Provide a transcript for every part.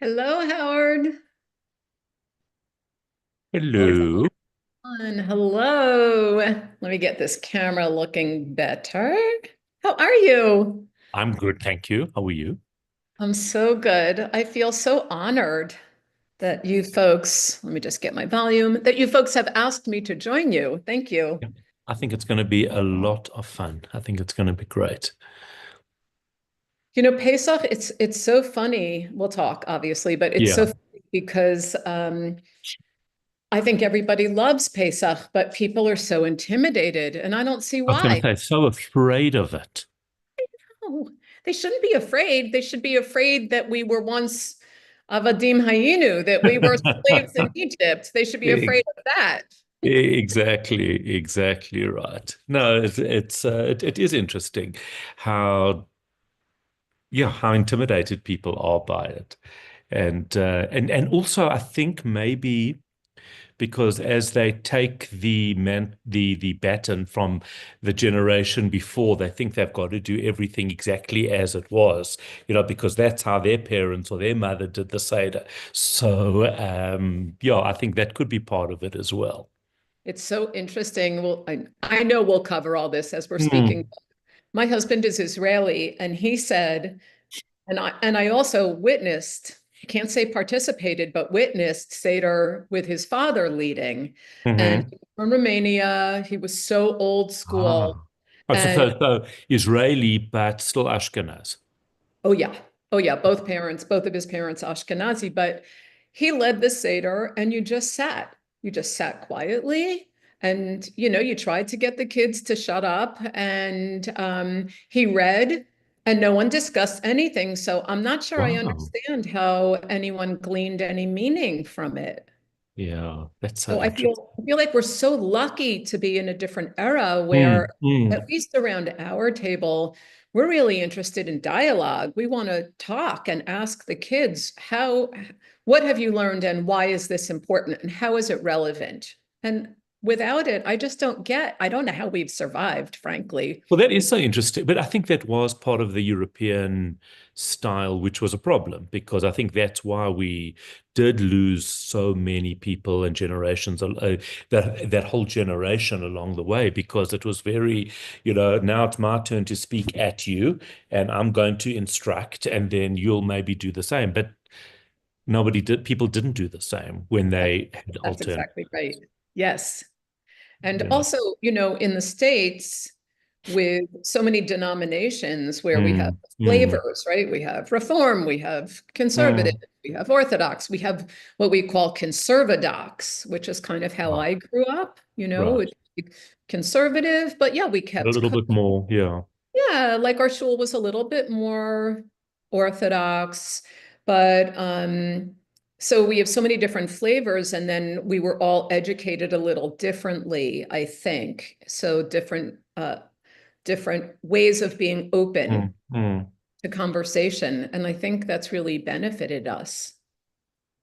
Hello, Howard. Oh, it's Hello. on. Hello. Let me get this camera looking better. How are you? I'm good, thank you. How are you? I'm so good. I feel so honored that you folks, let me just get my volume, that you folks have asked me to join you. Thank you. Yeah. I think it's going to be a lot of fun. I think it's going to be great. Pesach, it's so funny. We'll talk, obviously, but it's so Yeah. funny because I think everybody loves Pesach, but people are so intimidated, and I don't see I was going to why. say, so afraid of it. Oh, they shouldn't be afraid. They should be afraid that we were once Avadim Hayinu, that we were slaves in Egypt. They should be E- afraid of that. exactly right. No, it is interesting how how intimidated people are by it. And also I think maybe because as they take the baton from the generation before, they think they've got to do everything exactly as it was, because that's how their parents or their mother did the Seder. So yeah, I think that could be part of it as well. It's so interesting. Well, I know we'll cover all this as we're speaking. Mm, My husband is Israeli, and he said, and I also witnessed, I can't say participated, but witnessed Seder with his father leading. And hmm. he was from Romania. He was so old school. Ah. Oh, so, And so Israeli, but still Ashkenaz. oh yeah. Oh yeah, both of his parents Ashkenazi, but he led the Seder and you just sat. You just sat quietly and you tried to get the kids to shut up and he read and no one discussed anything. So I'm not sure I Wow. understand how anyone gleaned any meaning from it. Yeah, that's so So I interesting. feel I feel like we're so lucky to be in a different era where, Mm, mm. at least around our table, we're really interested in dialogue. We want to talk and ask the kids what have you learned and why is this important and how is it relevant? And without it, I don't know how we've survived, frankly. Well, that is so interesting. But I think that was part of the European style, which was a problem because I think that's why we did lose so many people and generations, that whole generation along the way, because it was very, now it's my turn to speak at you and I'm going to instruct and then you'll maybe do the same. But people didn't do the same when That- they had That's alternate. exactly right. Yes. And Yeah. also, in the States, with so many denominations where we have Mm, mm, flavors, right? We have Reform, we have Conservative, mm. we have Orthodox, we have what we call Conservadox, which is kind of how Oh, I grew up, right. conservative, but yeah, we A kept, little bit more. Yeah. yeah, like our shul was a little bit more Orthodox, but so we have so many different flavors, and then we were all educated a little differently, I think. So different ways of being open Mm, mm. to conversation, and I think that's really benefited us.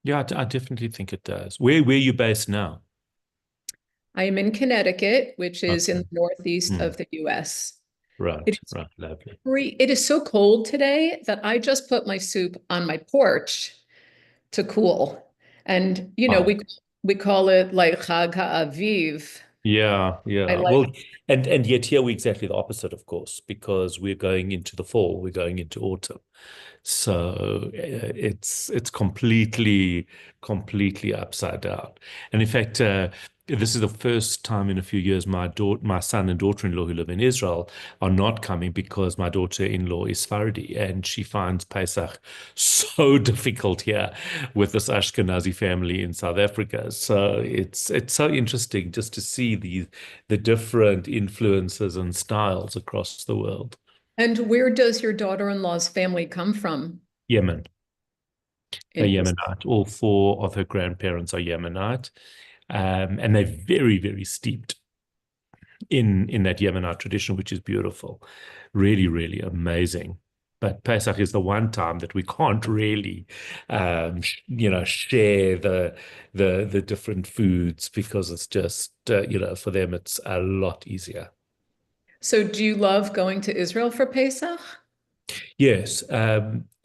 Yeah, I definitely think it does. Where are you based now? I am in Connecticut, which is in Okay. the northeast Mm, of the US. It right, is right, lovely. it is so cold today that I just put my soup on my porch to cool. And Fine. we call it like Chag HaAviv. Yeah, I yeah. like Well, and yet here we're exactly the opposite, of course, because we're going into the fall, we're going into autumn. So it's completely upside down. And in fact, this is the first time in a few years my son and daughter-in-law who live in Israel are not coming because my daughter-in-law is Sephardi and she finds Pesach so difficult here with this Ashkenazi family in South Africa. So it's so interesting just to see the different influences and styles across the world. and where does your daughter-in-law's family come from Yemen. They're in Israel? Yemenite. All four of her grandparents are Yemenite, and they're very steeped in that Yemenite tradition, which is beautiful, really amazing. But Pesach is the one time that we can't really, share the different foods because it's just, for them it's a lot easier. So do you love going to Israel for Pesach? Yes.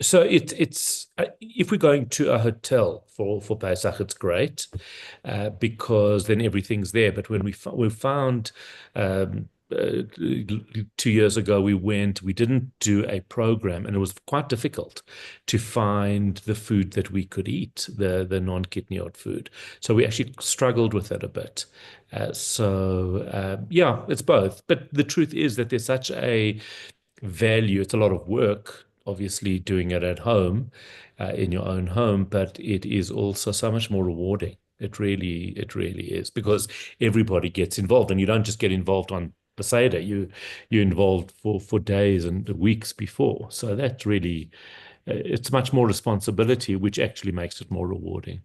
So it's if we're going to a hotel for Pesach, it's great because then everything's there. But when we found um, 2 years ago, we didn't do a program, and it was quite difficult to find the food that we could eat, the non-kitniot food. So we actually struggled with it a bit. Yeah, it's both. But the truth is that there's such a value. It's a lot of work, obviously, doing it at home, in your own home, but it is also so much more rewarding. It really is because everybody gets involved, and you don't just get involved on the Seder. You're involved for days and weeks before. So that's really, it's much more responsibility, which actually makes it more rewarding.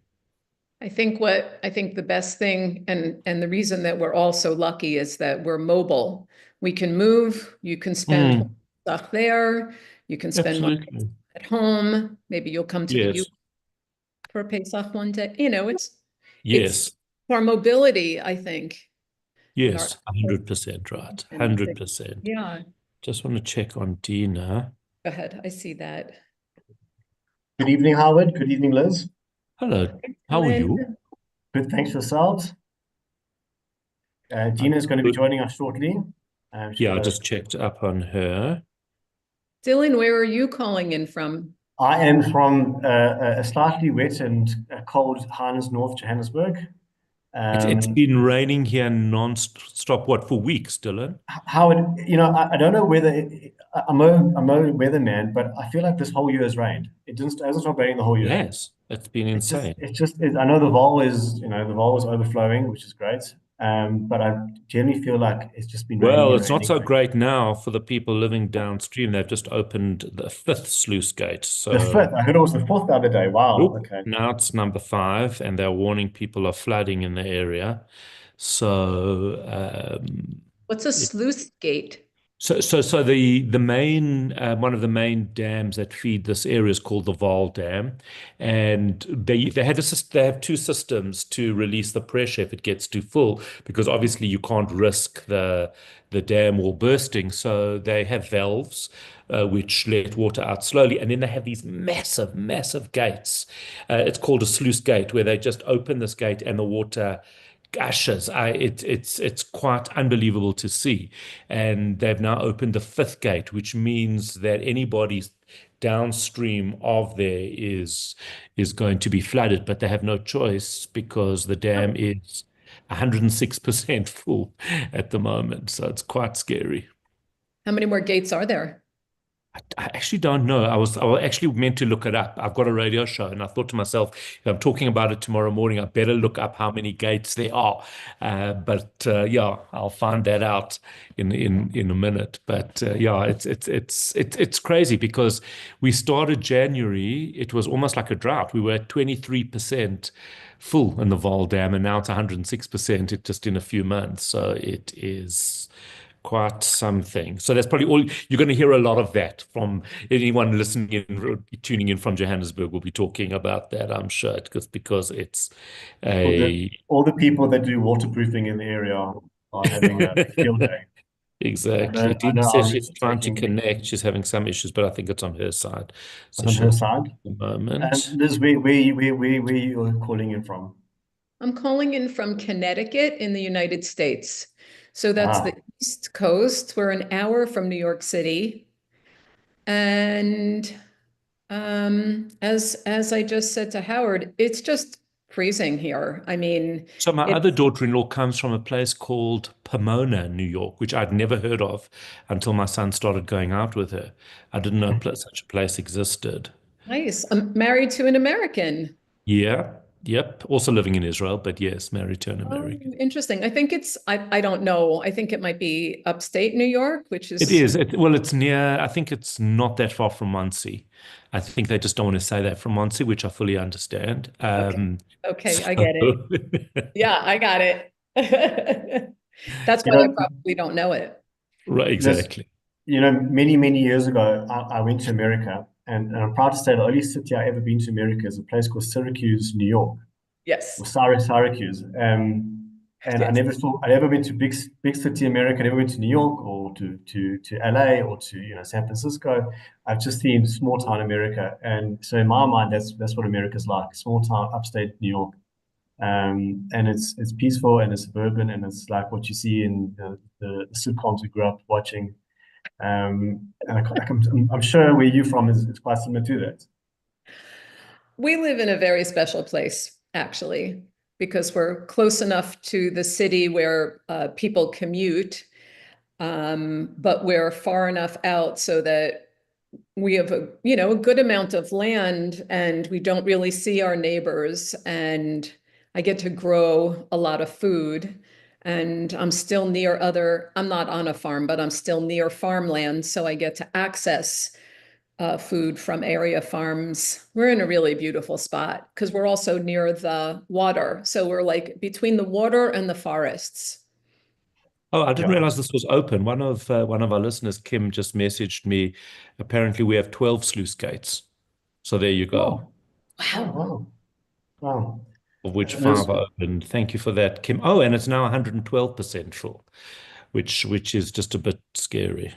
I think the best thing and the reason that we're all so lucky is that we're mobile. We can move, you can spend Mm, stuff there, you can spend money absolutely. at home. Maybe you'll come to the U Yes. for Pesach one day. It's Yes. our mobility, I think, and our Yes. 100% right. and things. 100%. Yeah, Just want to check on Dina. go ahead. I see that. Good evening, Howard. Good evening, Liz. Hello. How are you? Ellen, Good, thanks yourselves. I'm Gina is going to be good. joining us shortly. She's Yeah, got I a, just checked up on her. Dylan, where are you calling in from? I am from a slightly wet and cold Hines North Johannesburg. It's Um, been raining here non-stop, what, for weeks, Dylan? Howard, I don't know whether I'm a weatherman, but I feel like this whole year has rained. It hasn't stopped raining the whole year. Yes, it's been insane. I know the Vol is overflowing, which is great. But I generally feel like it's just been raining Well, and it's not raining so and raining. great now for the people living downstream. They've just opened the fifth sluice gate. The So, fifth, I heard it was the fourth the other day. Wow. nope, Okay. now it's number five, and they're warning people of flooding in the area. So, What's a sluice gate? So the main one of the main dams that feed this area is called the Vaal Dam, and they have two systems to release the pressure if it gets too full, because obviously you can't risk the dam wall bursting. So they have valves which let water out slowly, and then they have these massive gates. It's called a sluice gate, where they just open this gate and the water gushes. It's quite unbelievable to see. And they've now opened the fifth gate, which means that anybody downstream of there is going to be flooded, but they have no choice because the dam is 106% full at the moment. So it's quite scary. How many more gates are there? I actually don't know. I was actually meant to look it up. I've got a radio show, and I thought to myself, if I'm talking about it tomorrow morning, I better look up how many gates there are. But yeah, I'll find that out in a minute. But yeah, it's crazy because we started January. It was almost like a drought. We were at 23% full in the Vol Dam, and now it's 106% just in a few months. So it is quite something. So that's probably all you're going to hear a lot of that from anyone listening in, tuning in from Johannesburg will be talking about that, I'm sure, because it's All the a all the people that do waterproofing in the area are having a field day. exactly. I Dina know our says roofs she's are trying to taking connect. She's having some issues, but I think it's on her side. So on her she'll side. in a moment. Liz, where you calling in from? I'm calling in from Connecticut in the United States. So that's the Ah, East Coast. We're an hour from New York City. And as I just said to Howard, it's just freezing here. I mean, So my it other daughter-in-law comes from a place called Pomona, New York, which I'd never heard of until my son started going out with her. I didn't know such a place existed. nice. I'm married to an American. Yeah, yep. Also living in Israel, but yes, married to an Oh, American. interesting. I think I don't know. I think it might be upstate New York, which It is is. Well, it's near, I think it's not that far from Muncie. I think they just don't want to say that from Muncie, which I fully understand. okay. Okay, So, I get it. Yeah, I got it. That's you why I know, probably don't know it. right, Liz, exactly. many years ago, I went to America, and I'm proud to say the only city I ever been to America is a place called Syracuse, New York, or Yes. Syracuse. And Yes. I never been to big city America. I never been to New York or to LA or to, San Francisco. I've just seen small town America. And so in my mind, that's what America's like, small town, upstate New York. And it's peaceful and it's suburban and it's like what you see in the sitcoms we grew up watching. And I'm sure where you're from is quite similar to that. We live in a very special place, actually, because we're close enough to the city where people commute, but we're far enough out so that we have a good amount of land and we don't really see our neighbors. And I get to grow a lot of food. And I'm not on a farm, but I'm still near farmland. So I get to access food from area farms. We're in a really beautiful spot because we're also near the water. So we're like between the water and the forests. Oh, I didn't Yeah. realize this was open. One of our listeners, Kim, just messaged me. Apparently, we have 12 sluice gates. So there you go, Oh, oh, Wow. wow. Wow. of which There's, 5 are open. Thank you for that, Kim. Oh, and it's now 112% full, which is just a bit scary.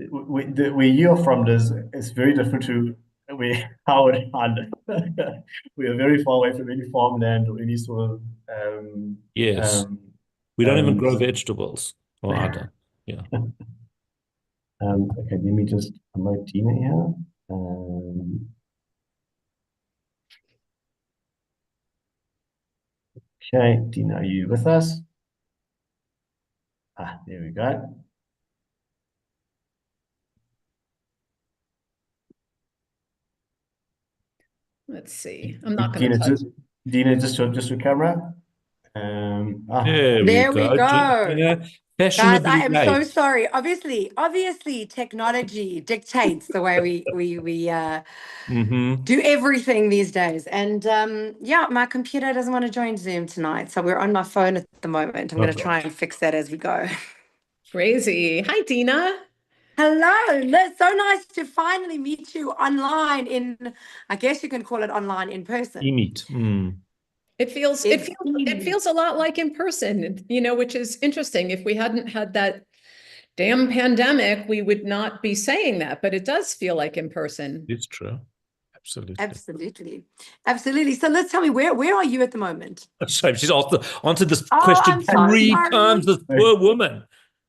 where you're from, it's very different to where Howard and we are very far away from any farmland or any sort of Yes. um, We don't even um, grow vegetables, or I don't. Yeah. okay, let me just promote Dina here. Okay, Dina, are you with us? There we go. Let's see. I'm not going to Dina, touch. Dina, just your camera. There we There we go. go. Gina, Guys, I fashionably am so late. sorry. Obviously, technology dictates the way we Mm-hmm. do everything these days. And yeah, my computer doesn't want to join Zoom tonight, so we're on my phone at the moment. I'm Oh going to try gosh. and fix that as we go. Crazy. Hi, Dina. Hello, it's so nice to finally meet you online I guess you can call it online in person. E-meet. Mm. It feels it It's feels it feels a lot like in person, which is interesting. If we hadn't had that damn pandemic, we would not be saying that, but it does feel like in person. It's true. Absolutely. absolutely, absolutely. So let's tell me where are you at the moment? Shame she's answered this Oh, question I'm so 3 times, sorry. this poor woman.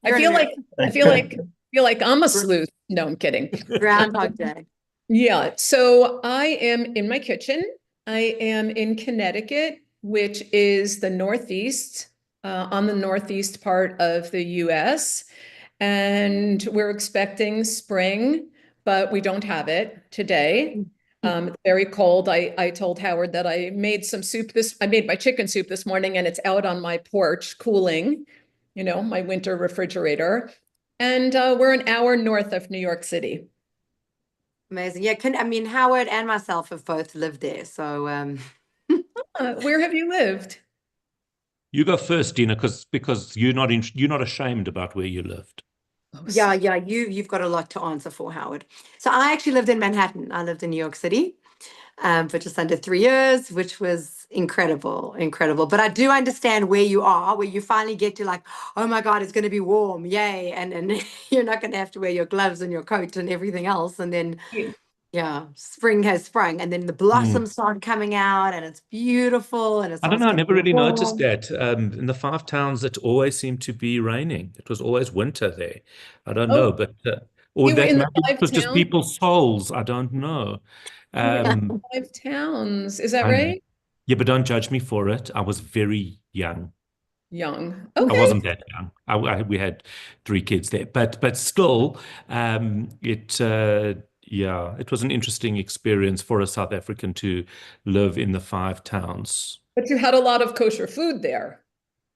I You're in feel like I feel like I feel like I'm a Gr- sleuth. No, I'm kidding. Groundhog Day. Yeah, so I am in my kitchen. I am in Connecticut, which is the Northeast, on the Northeast part of the US. And we're expecting spring, but we don't have it today. It's very cold. I told Howard that I made I made my chicken soup this morning and it's out on my porch cooling, my winter refrigerator. And we're an hour north of New York City. Amazing. Yeah, Howard and myself have both lived there. So Where have you lived? You go first, Dina, because you're not ashamed about where you lived. Oh, yeah, you've got a lot to answer for, Howard. So I actually lived in Manhattan. I lived in New York City for just under 3 years, which was incredible, incredible. But I do understand where you are, where you finally get to like, oh my God, it's going to be warm, yay, and you're not going to have to wear your gloves and your coat and everything else, and then yeah, spring has sprung, and then the Mm. blossoms start coming out, and it's beautiful, and it I don't starts know. I getting never really noticed warm. that. In the 5 towns, it always seemed to be raining. It was always winter there. I don't know, Oh, but or you were that in the maybe it five was just towns? people's souls. I don't know. You were in the Um, five towns. Is that I know. right? Yeah, but don't judge me for it. I was very young. Young. I Okay. wasn't that young. We had 3 kids there, but still, yeah, it was an interesting experience for a South African to live in the 5 towns. But you had a lot of kosher food there.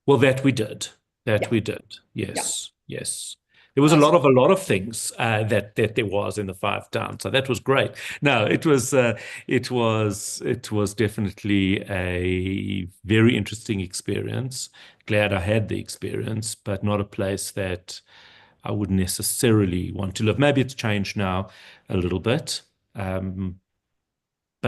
Well, that we did. That Yeah. we did. Yeah. Yes, yes. There was So a lot of things that there was in the 5 towns, so that was great. No, it was definitely a very interesting experience. Glad I had the experience, but not a place that I would necessarily want to live. Maybe it's changed now a little bit, but okay,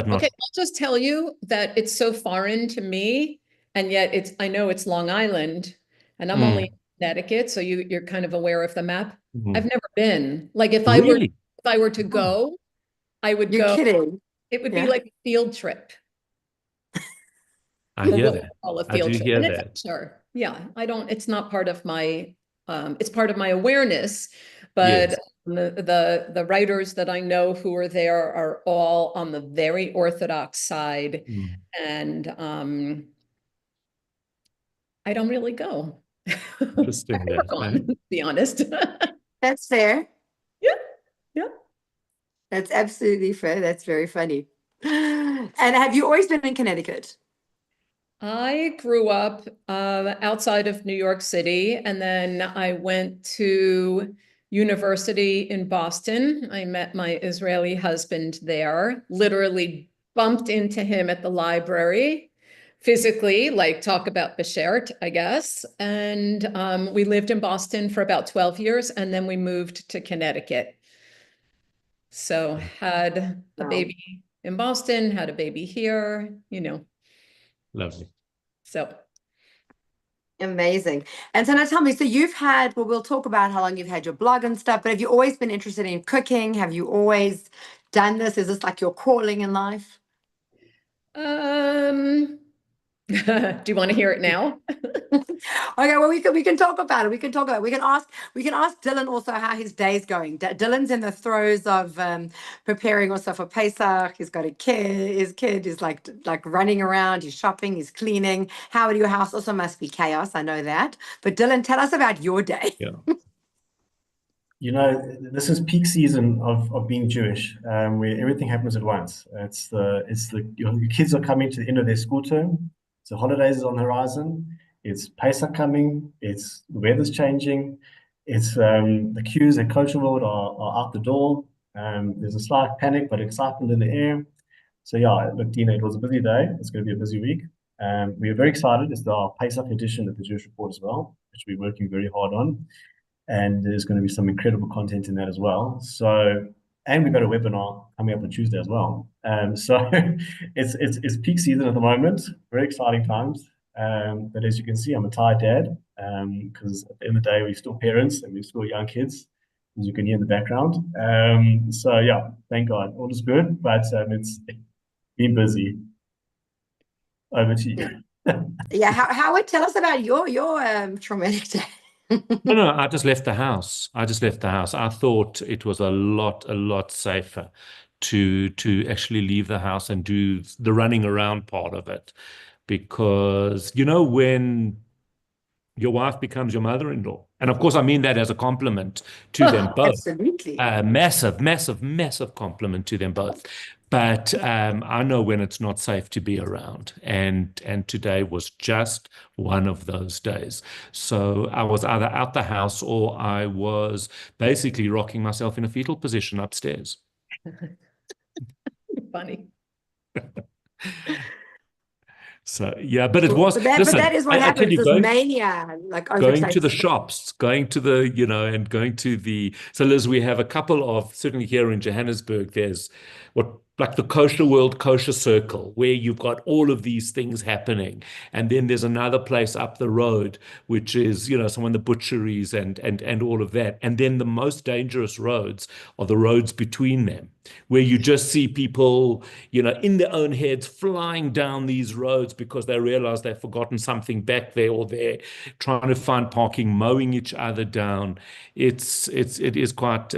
not. I'll just tell you that it's so foreign to me And yet I know it's Long Island, and I'm only in Connecticut, so you're kind of aware of the map. I've never been. Like if Really? I were to Oh, go, I would You're go. kidding. It would be Yeah. like a field trip. I Or hear what we that. call a I field do trip. hear And it's that. sure. Yeah, it's not part of my it's part of my awareness, but Yes. the writers that I know who are there are all on the very Orthodox side. And I don't really go. I've Interesting never that, gone, eh? to be honest. That's fair. Yeah, yeah. That's absolutely fair. That's very funny. And have you always been in Connecticut? I grew up outside of New York City, and then I went to university in Boston. I met my Israeli husband there, literally bumped into him at the library physically, like talk about Beshert, I guess. And we lived in Boston for about 12 years, and then we moved to Connecticut. So had a Wow. baby in Boston, had a baby here, Lovely. so. Amazing. And so now tell me, so you've had, well, we'll talk about how long you've had your blog and stuff, but have you always been interested in cooking? Have you always done this? Is this like your calling in life? Do you want to hear it now? Okay, well, we can talk about it. We can talk about it. We can ask Dylan also how his day's going. Dylan's in the throes of preparing also for Pesach. He's got a kid. His kid is like running around. He's shopping. He's cleaning. How your house also must be chaos. I know that. But Dylan, tell us about your day. Yeah. This is peak season of being Jewish, where everything happens at once. Your kids are coming to the end of their school term. So holidays is on the horizon. It's Pesach coming. It's the weather's changing. It's the queues at Kosher World are out the door. There's a slight panic, but excitement in the air. So yeah, look, Dina, it was a busy day. It's going to be a busy week. We are very excited. It's our Pesach edition of the Jewish Report as well, which we're working very hard on. And there's going to be some incredible content in that as well. And we've got a webinar coming up on Tuesday as well. So it's peak season at the moment, very exciting times. But as you can see, I'm a tired dad because at the end of the day, we're still parents and we're still young kids, as you can hear in the background. So yeah, thank God, all is good, but it's been busy. Over to you. Yeah, Howard, tell us about your traumatic day. No, I just left the house. I thought it was a lot safer to actually leave the house and do the running around part of it. Because, when your wife becomes your mother-in-law, and of course I mean that as a compliment to them both. Absolutely. Massive compliment to them both. But I know when it's not safe to be around, and today was just one of those days. So I was either out the house or I was basically rocking myself in a fetal position upstairs. Funny. So yeah, but it was. But that Listen, is what I tell happens. you, This mania, like going to the overtakes. shops, going to the, and going to the. So Liz, we have a couple of, certainly here in Johannesburg, there's like the Kosher World Kosher Circle, where you've got all of these things happening. And then there's another place up the road, which is, some of the butcheries and all of that. And then the most dangerous roads are the roads between them, where you just see people, in their own heads flying down these roads because they realize they've forgotten something back there or there, trying to find parking, mowing each other down. It is quite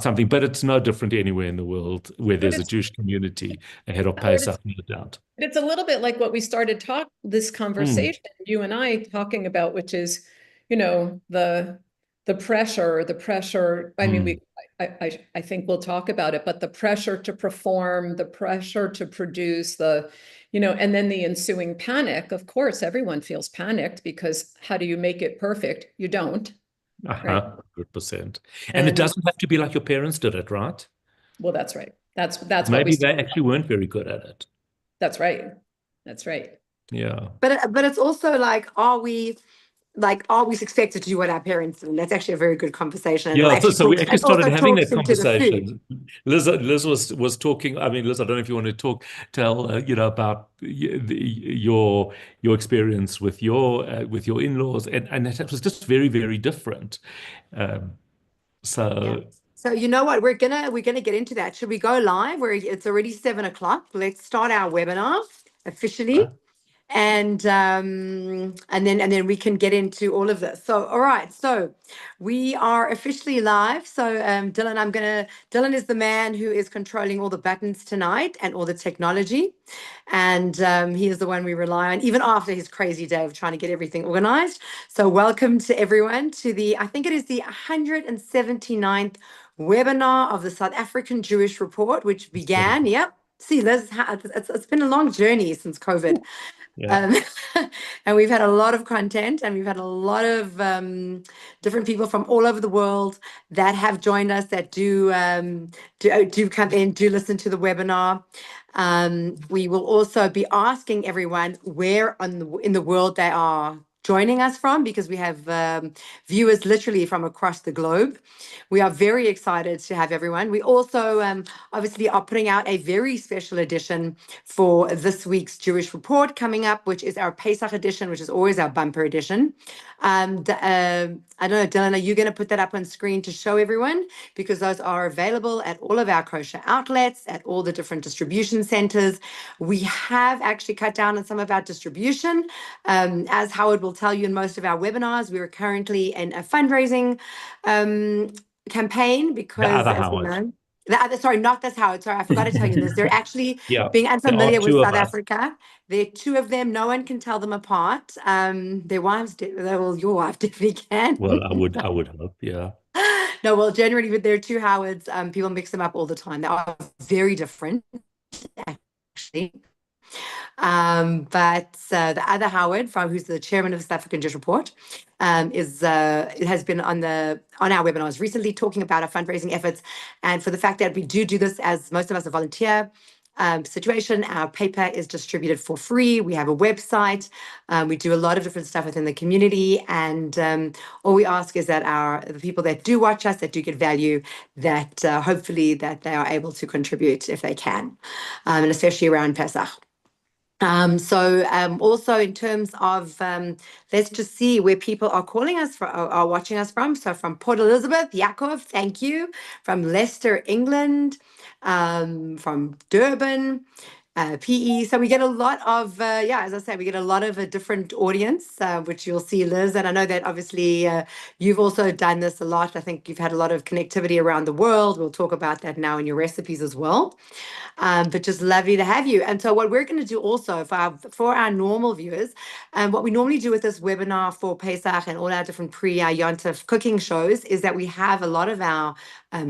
something, but it's no different anywhere in the world where there's a Jewish community ahead of Pesach, no doubt. It's a little bit like what we started this conversation, you and I talking about, which is, the pressure. I mean, I think we'll talk about it, but the pressure to perform, the pressure to produce, and then the ensuing panic. Of course, everyone feels panicked because how do you make it perfect? You don't. Right. 100%. And it doesn't have to be like your parents did it, right? Well, that's right. That's what Maybe they actually weren't very good at it. That's right. That's right. Yeah. But it's also like, are we like, are we expected to do what our parents do? And that's actually a very good conversation. And Yeah, so we actually it also started having talks that into the food. conversation. Liz was talking. I mean, Liz, I don't know if you want to tell about your experience with your in-laws, and that was just very, very different. Um, Yeah. so So you know what? We're gonna get into that. Should we go live? It's already 7 o'clock. Let's start our webinar officially. And then we can get into all of this. So, all right. So we are officially live. So, Dylan is the man who is controlling all the buttons tonight and all the technology. And he is the one we rely on, even after his crazy day of trying to get everything organized. So welcome to everyone to I think it is the 179th webinar of the South African Jewish Report, which began, yep. See, it's been a long journey since COVID. yeah. And we've had a lot of content, and we've had a lot of different people from all over the world that have joined us, that do come in, do listen to the webinar. We will also be asking everyone where in the world they are joining us from, because we have viewers literally from across the globe. We are very excited to have everyone. We also obviously are putting out a very special edition for this week's Jewish Report coming up, which is our Pesach edition, which is always our bumper edition. I don't know, Dylan, are you going to put that up on screen to show everyone? Because those are available at all of our kosher outlets, at all the different distribution centers. We have actually cut down on some of our distribution. As Howard will tell you in most of our webinars, we are currently in a fundraising campaign, because, The other as we Howard. know, sorry, not this Howard. Sorry, I forgot to tell you this. They're actually, Yeah, being there unfamiliar are with two of South us. Africa, there are two of them. No one can tell them apart. Their wives, well, your wife definitely can. Well, I would hope, yeah. No, well, generally, there are two Howards. People mix them up all the time. They are very different, actually. But the other Howard, who's the chairman of the South African Jewish Report, has been on our webinars recently, talking about our fundraising efforts, and for the fact that we do this, as most of us are volunteer situation. Our paper is distributed for free. We have a website. We do a lot of different stuff within the community, and all we ask is that the people that do watch us, that do get value, that hopefully that they are able to contribute if they can, and especially around Pesach. Also in terms of, let's just see where people are calling us from, are watching us from. So from Port Elizabeth, Yaakov, thank you. From Leicester, England, from Durban, PE. So we get a lot of, as I say, we get a lot of a different audience, which you'll see, Liz. And I know that obviously you've also done this a lot. I think you've had a lot of connectivity around the world. We'll talk about that now in your recipes as well. But just lovely to have you. And so what we're going to do also for our normal viewers, what we normally do with this webinar for Pesach and all our different pre-Yontif cooking shows, is that we have a lot of our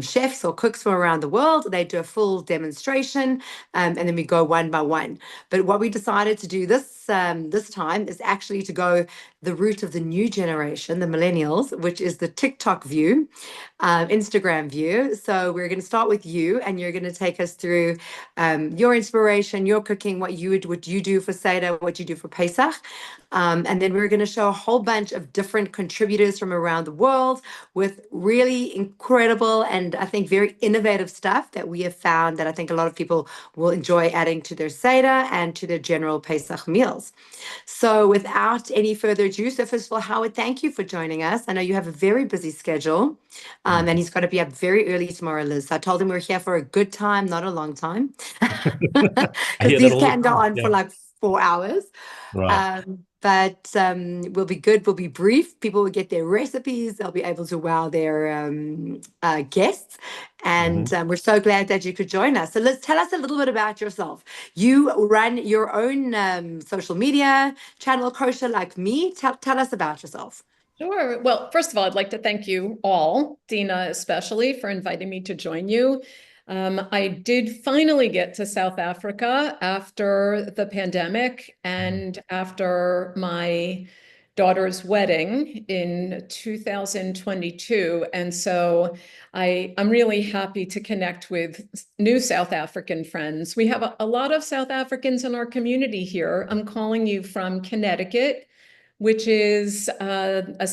chefs or cooks from around the world. They do a full demonstration, and then we go one by one. But what we decided to do this time is actually to go the route of the new generation, the millennials, which is the TikTok view, Instagram view. So we're going to start with you, and you're going to take us through your inspiration, your cooking, what you do for Seder, what you do for Pesach. And then we're going to show a whole bunch of different contributors from around the world with really incredible and I think very innovative stuff that we have found that I think a lot of people will enjoy adding to their Seder and to their general Pesach meals. So without any further ado, so first of all, Howard, thank you for joining us. I know you have a very busy schedule, and he's got to be up very early tomorrow, Liz. So I told him we're here for a good time, not a long time, because these can go on for like 4 hours. Right. But we'll be good. We'll be brief. People will get their recipes. They'll be able to wow their guests. And we're so glad that you could join us. So let's tell us a little bit about yourself. You run your own social media channel, Kosher Like Me. Tell us about yourself. Sure. Well, first of all, I'd like to thank you all, Dina especially, for inviting me to join you. I did finally get to South Africa after the pandemic and after my daughter's wedding in 2022. And so I'm really happy to connect with new South African friends. We have a lot of South Africans in our community here. I'm calling you from Connecticut, which is the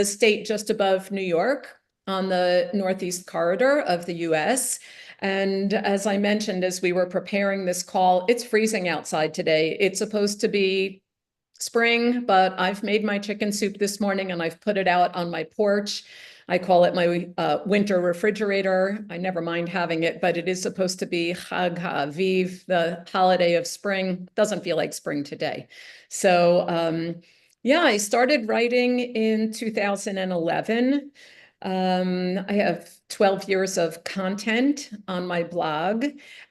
state just above New York on the northeast corridor of the US. And as I mentioned, as we were preparing this call, it's freezing outside today. It's supposed to be spring, but I've made my chicken soup this morning and I've put it out on my porch. I call it my winter refrigerator. I never mind having it, but it is supposed to be Chag HaAviv, the holiday of spring. Doesn't feel like spring today. So yeah, I started writing in 2011. I have 12 years of content on my blog.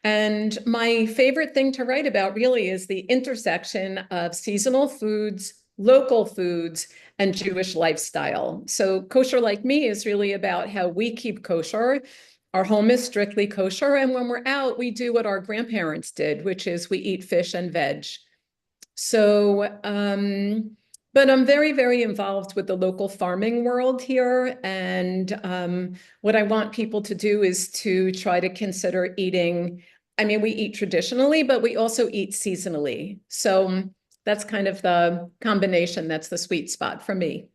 And my favorite thing to write about really is the intersection of seasonal foods, local foods, and Jewish lifestyle. So Kosher Like Me is really about how we keep kosher. Our home is strictly kosher. And when we're out, we do what our grandparents did, which is we eat fish and veg. So, but I'm very, very involved with the local farming world here. And what I want people to do is to try to consider eating. I mean, we eat traditionally, but we also eat seasonally. So that's kind of the combination. That's the sweet spot for me.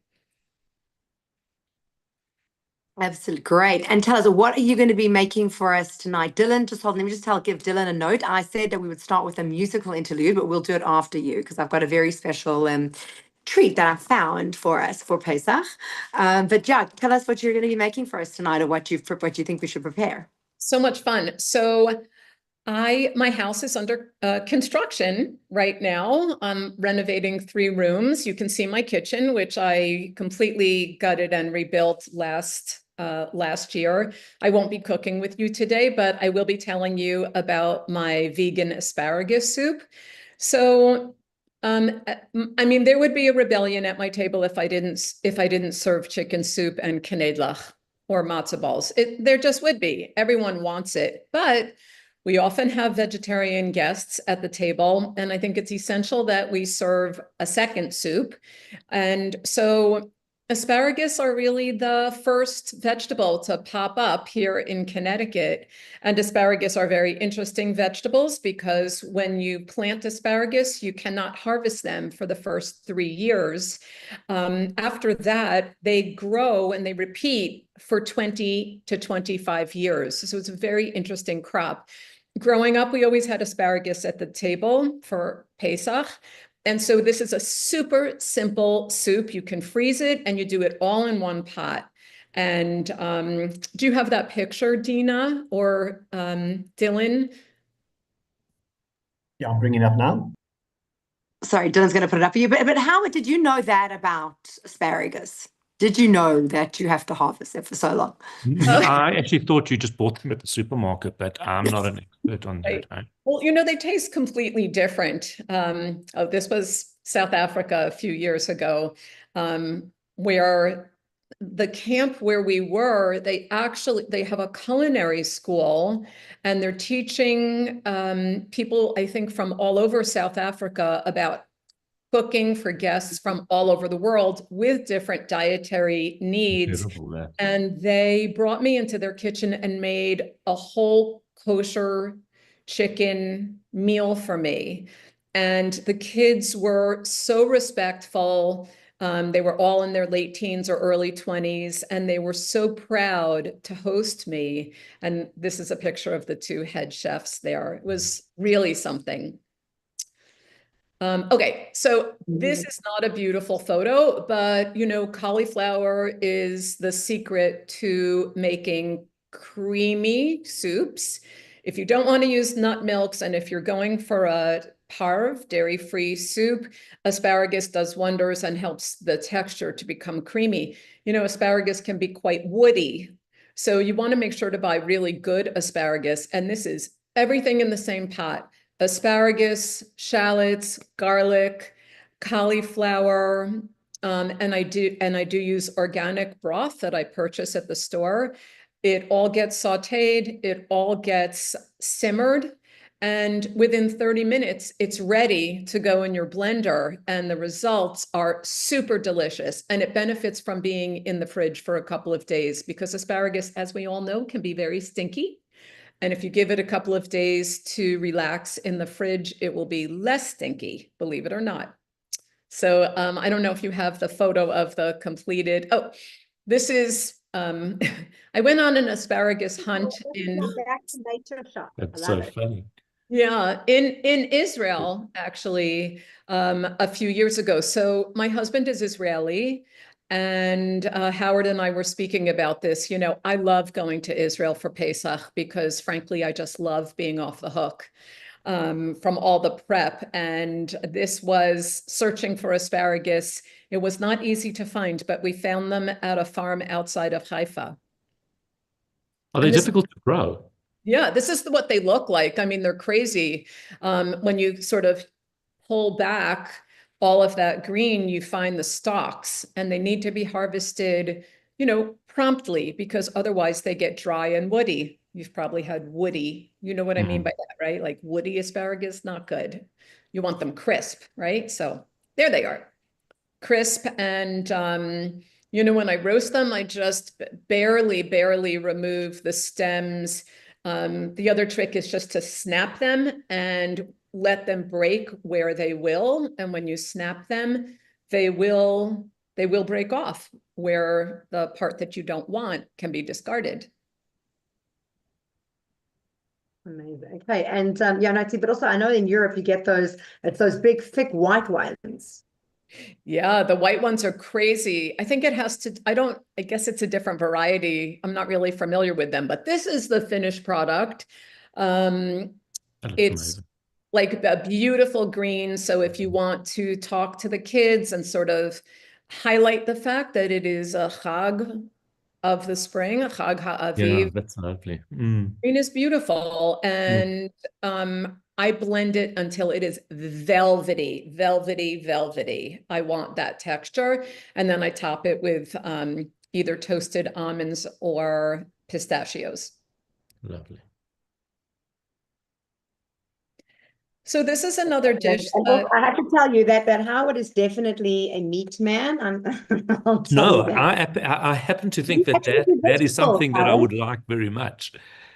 Absolutely great. And tell us, what are you going to be making for us tonight? Dylan, just hold, let me just give Dylan a note. I said that we would start with a musical interlude, but we'll do it after you because I've got a very special treat that I found for us for Pesach. But yeah, tell us what you're going to be making for us tonight or what you think we should prepare. So much fun. So my house is under construction right now. I'm renovating 3 rooms. You can see my kitchen, which I completely gutted and rebuilt last year. I won't be cooking with you today, but I will be telling you about my vegan asparagus soup. So, I mean, there would be a rebellion at my table if I didn't serve chicken soup and knedlach or matzo balls. There just would be. Everyone wants it, but we often have vegetarian guests at the table, and I think it's essential that we serve a second soup. And so asparagus are really the first vegetable to pop up here in Connecticut. And asparagus are very interesting vegetables because when you plant asparagus, you cannot harvest them for the first 3 years. After that, they grow and they repeat for 20 to 25 years. So it's a very interesting crop. Growing up, we always had asparagus at the table for Pesach. And so this is a super simple soup. You can freeze it and you do it all in one pot. And do you have that picture, Dina or Dylan? Yeah, I'm bringing it up now. Sorry, Dylan's going to put it up for you. But how did you know that about asparagus? Did you know that you have to harvest it for so long? No, I actually thought you just bought them at the supermarket, but I'm not an expert on that. Right? Well, you know, they taste completely different. This was South Africa a few years ago, where the camp where we were, they have a culinary school and they're teaching people, I think, from all over South Africa about cooking for guests from all over the world with different dietary needs. And they brought me into their kitchen and made a whole kosher chicken meal for me. And the kids were so respectful. They were all in their late teens or early 20s, and they were so proud to host me. And this is a picture of the 2 head chefs there. It was really something. Okay, so this is not a beautiful photo, but you know, cauliflower is the secret to making creamy soups. If you don't want to use nut milks, and if you're going for a parve, dairy-free soup, asparagus does wonders and helps the texture to become creamy. You know, asparagus can be quite woody, so you want to make sure to buy really good asparagus, and this is everything in the same pot. Asparagus, shallots, garlic, cauliflower, and I do use organic broth that I purchase at the store. It all gets sautéed, it all gets simmered, and within 30 minutes, it's ready to go in your blender, and the results are super delicious, and it benefits from being in the fridge for a couple of days because asparagus, as we all know, can be very stinky. And if you give it a couple of days to relax in the fridge, it will be less stinky, believe it or not. So I don't know if you have the photo of the completed. Oh, this is I went on an asparagus hunt in Back to nature shop. I That's love so it. funny. yeah, in Israel, actually, a few years ago. So my husband is Israeli, and Howard and I were speaking about this. You know, I love going to Israel for Pesach because, frankly, I just love being off the hook from all the prep. And this was searching for asparagus. It was not easy to find, but we found them at a farm outside of Haifa. Are they And this difficult to grow? Yeah, this is what they look like. I mean, they're crazy. When you sort of pull back all of that green, you find the stalks, and they need to be harvested, you know, promptly because otherwise they get dry and woody. You've probably had woody. You know what I mean by that, right? Like woody asparagus, not good. You want them crisp, right? So there they are, crisp. And you know, when I roast them, I just barely remove the stems. The other trick is just to snap them and let them break where they will. And when you snap them, they will break off where the part that you don't want can be discarded. Amazing. Okay, and yeah, no, but also I know in Europe you get those, it's those big thick white ones. Yeah, the white ones are crazy. I think it has to, I guess it's a different variety. I'm not really familiar with them, but this is the finished product. That looks It's amazing. like a beautiful green. So if you want to talk to the kids and sort of highlight the fact that it is a chag of the spring, a chag Yeah, ha'aviv, that's lovely. green is beautiful. And I blend it until it is velvety. I want that texture. And then I top it with either toasted almonds or pistachios. Lovely. So this is another dish And that, I have to tell you that Howard is definitely a meat man. I'll tell No, you that. I happen to He think that actually did that is vegetables, something that I Howard. would like very much.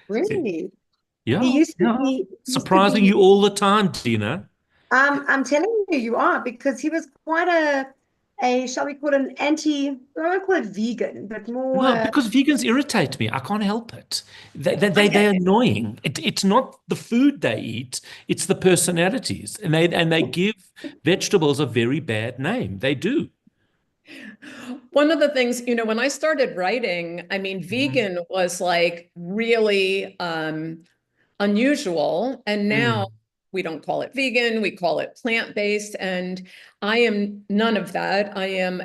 Really? Yeah, He used to yeah. be, Surprising you all the time, Dina. I'm telling you, you are, because he was quite shall we call it an anti, I won't call it vegan, but more, No, because vegans irritate me. I can't help it. They're annoying. It's not the food they eat, it's the personalities. And they give vegetables a very bad name. They do. one of the things, you know, when I started writing, I mean, vegan was like really unusual. And now we don't call it vegan, we call it plant-based. And I am none of that. I am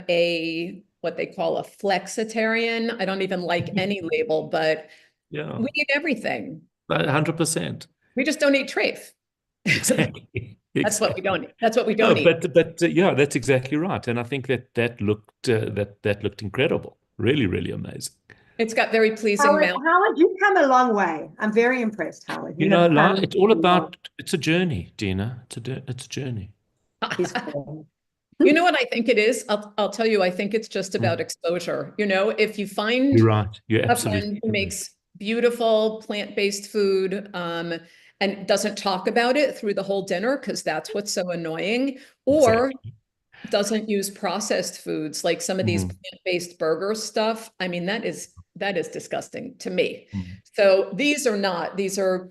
what they call a flexitarian. I don't even like any label, but Yeah, we eat everything. 100%. We just don't eat trafe. Exactly. That's what we Exactly. don't eat. That's what we No, don't eat. but yeah, that's exactly right. And I think that looked that looked incredible. Really, really amazing. It's got very pleasing mouth. Howard, you've come a long way. I'm very impressed, Howard. You You know, have come it's all a long about, it's a journey, Dina. It's a journey. He's cool. You know what I think it is? I'll tell you, I think it's just Mm. about exposure. You know, if you find You're right. You're a friend absolutely who correct. makes beautiful plant-based food and doesn't talk about it through the whole dinner because that's what's so annoying, or Exactly. doesn't use processed foods like some of these plant-based burger stuff. I mean, that is disgusting to me. So these are not, these are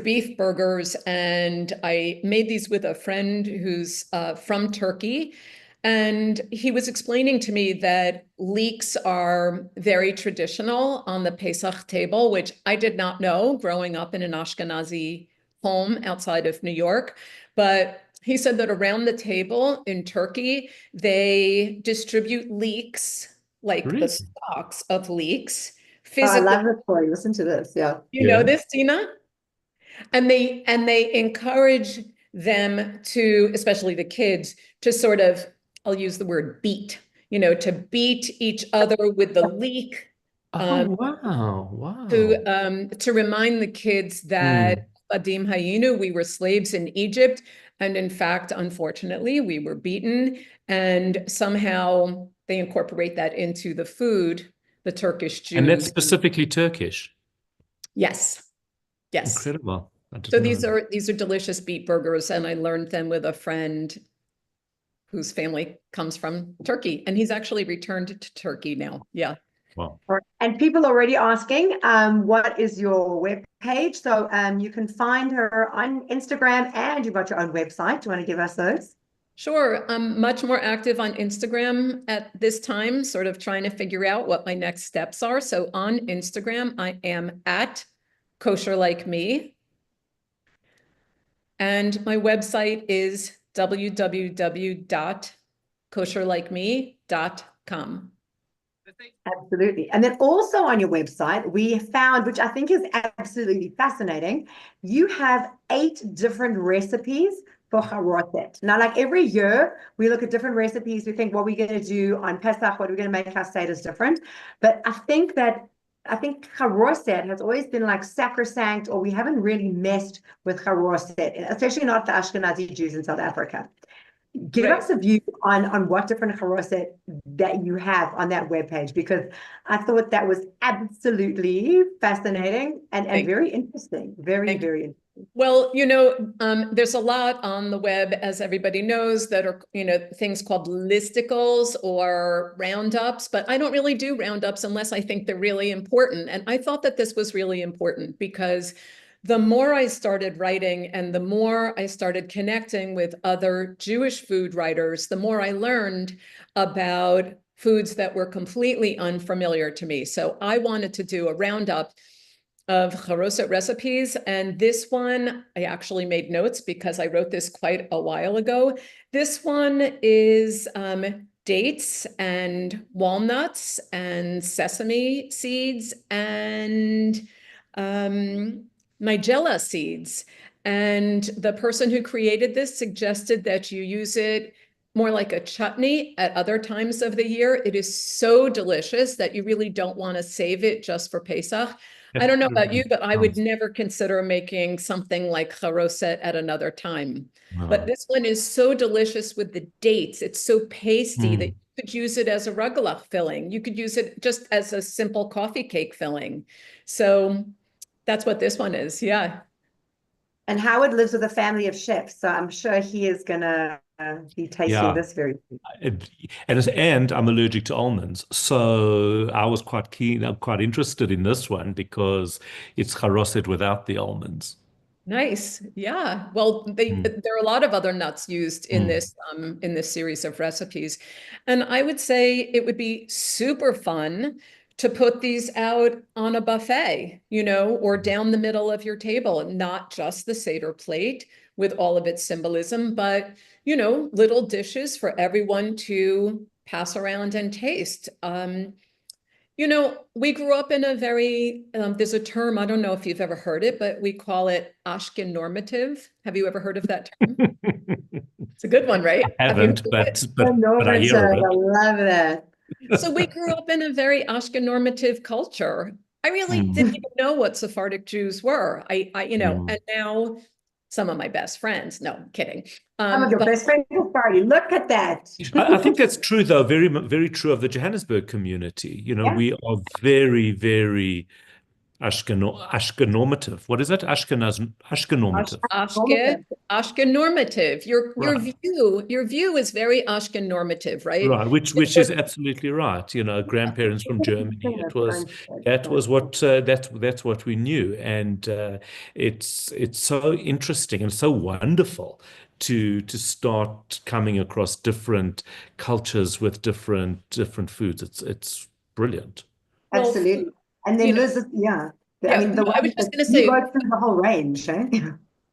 beef burgers, and I made these with a friend who's from Turkey. And he was explaining to me that leeks are very traditional on the Pesach table, which I did not know growing up in an Ashkenazi home outside of New York. But he said that around the table in Turkey, they distribute leeks, like the Really? stalks of leeks, Oh, I physically. love this story. Listen to this. Yeah. You know this, Tina? And they encourage them to, especially the kids, to sort of, I'll use the word beat, you know, to beat each other with the leek, Oh, wow. to remind the kids that Adim Hayinu, we were slaves in Egypt. And in fact, unfortunately, we were beaten. And somehow they incorporate that into the food, the Turkish And that's Jews. specifically Turkish. Yes. Yes. Incredible. I So didn't know. these are delicious beet burgers, and I learned them with a friend whose family comes from Turkey, and he's actually returned to Turkey now. Yeah. Wow. And people are already asking, what is your web page? So you can find her on Instagram, and you've got your own website. Do you want to give us those? Sure. I'm much more active on Instagram at this time, sort of trying to figure out what my next steps are. So on Instagram, I am at Kosher Like Me. And my website is www.kosherlikeme.com. Absolutely. And then also on your website, we found, which I think is absolutely fascinating, you have 8 different recipes for charoset. Now, like every year, we look at different recipes. We think, what are we going to do on Pesach? What are we going to make our status different? But I think charoset has always been like sacrosanct, or we haven't really messed with charoset, especially not the Ashkenazi Jews in South Africa. Give us a view on what different charoset that you have on that webpage, because I thought that was absolutely fascinating and very interesting. Very interesting. Well, there's a lot on the web, as everybody knows, that are, things called listicles or roundups, but I don't really do roundups unless I think they're really important. And I thought that this was really important because the more I started writing and the more I started connecting with other Jewish food writers, the more I learned about foods that were completely unfamiliar to me. So I wanted to do a roundup of charoset recipes. And this one, I actually made notes because I wrote this quite a while ago. This one is dates and walnuts and sesame seeds and nigella seeds. And the person who created this suggested that you use it more like a chutney at other times of the year. It is so delicious that you really don't want to save it just for Pesach. I don't know about you, but I would never consider making something like charoset at another time. But this one is so delicious with the dates. It's so pasty that you could use it as a rugelach filling. You could use it just as a simple coffee cake filling. So that's what this one is. Yeah. And Howard lives with a family of chefs, so I'm sure he is going to be tasting this very soon. And I'm allergic to almonds, so I was quite keen. I'm quite interested in this one because it's charoset without the almonds. Nice. Yeah. Well, there are a lot of other nuts used in this series of recipes. And I would say it would be super fun to put these out on a buffet, or down the middle of your table, not just the Seder plate with all of its symbolism, but, little dishes for everyone to pass around and taste. We grew up in a very, there's a term, I don't know if you've ever heard it, but we call it Ashken normative. Have you ever heard of that term? It's a good one, right? I haven't, but I hear of it. I love that. So we grew up in a very Ashken normative culture. I really didn't even know what Sephardic Jews were. And now some of my best friends, no, I'm kidding. Some of your best friends are Sephardi. Look at that. I think that's true, though. Very, very true of the Johannesburg community. We are very, very Ashkenormative. What is it? Ashkenormative. Ashken normative. Your view is very Ashken normative, right? Right, which is absolutely right. Grandparents from Germany. That's what we knew, and it's so interesting and so wonderful to start coming across different cultures with different foods. It's brilliant. Absolutely. And then Liz, I mean, I was just going to say, you wrote through the whole range, eh?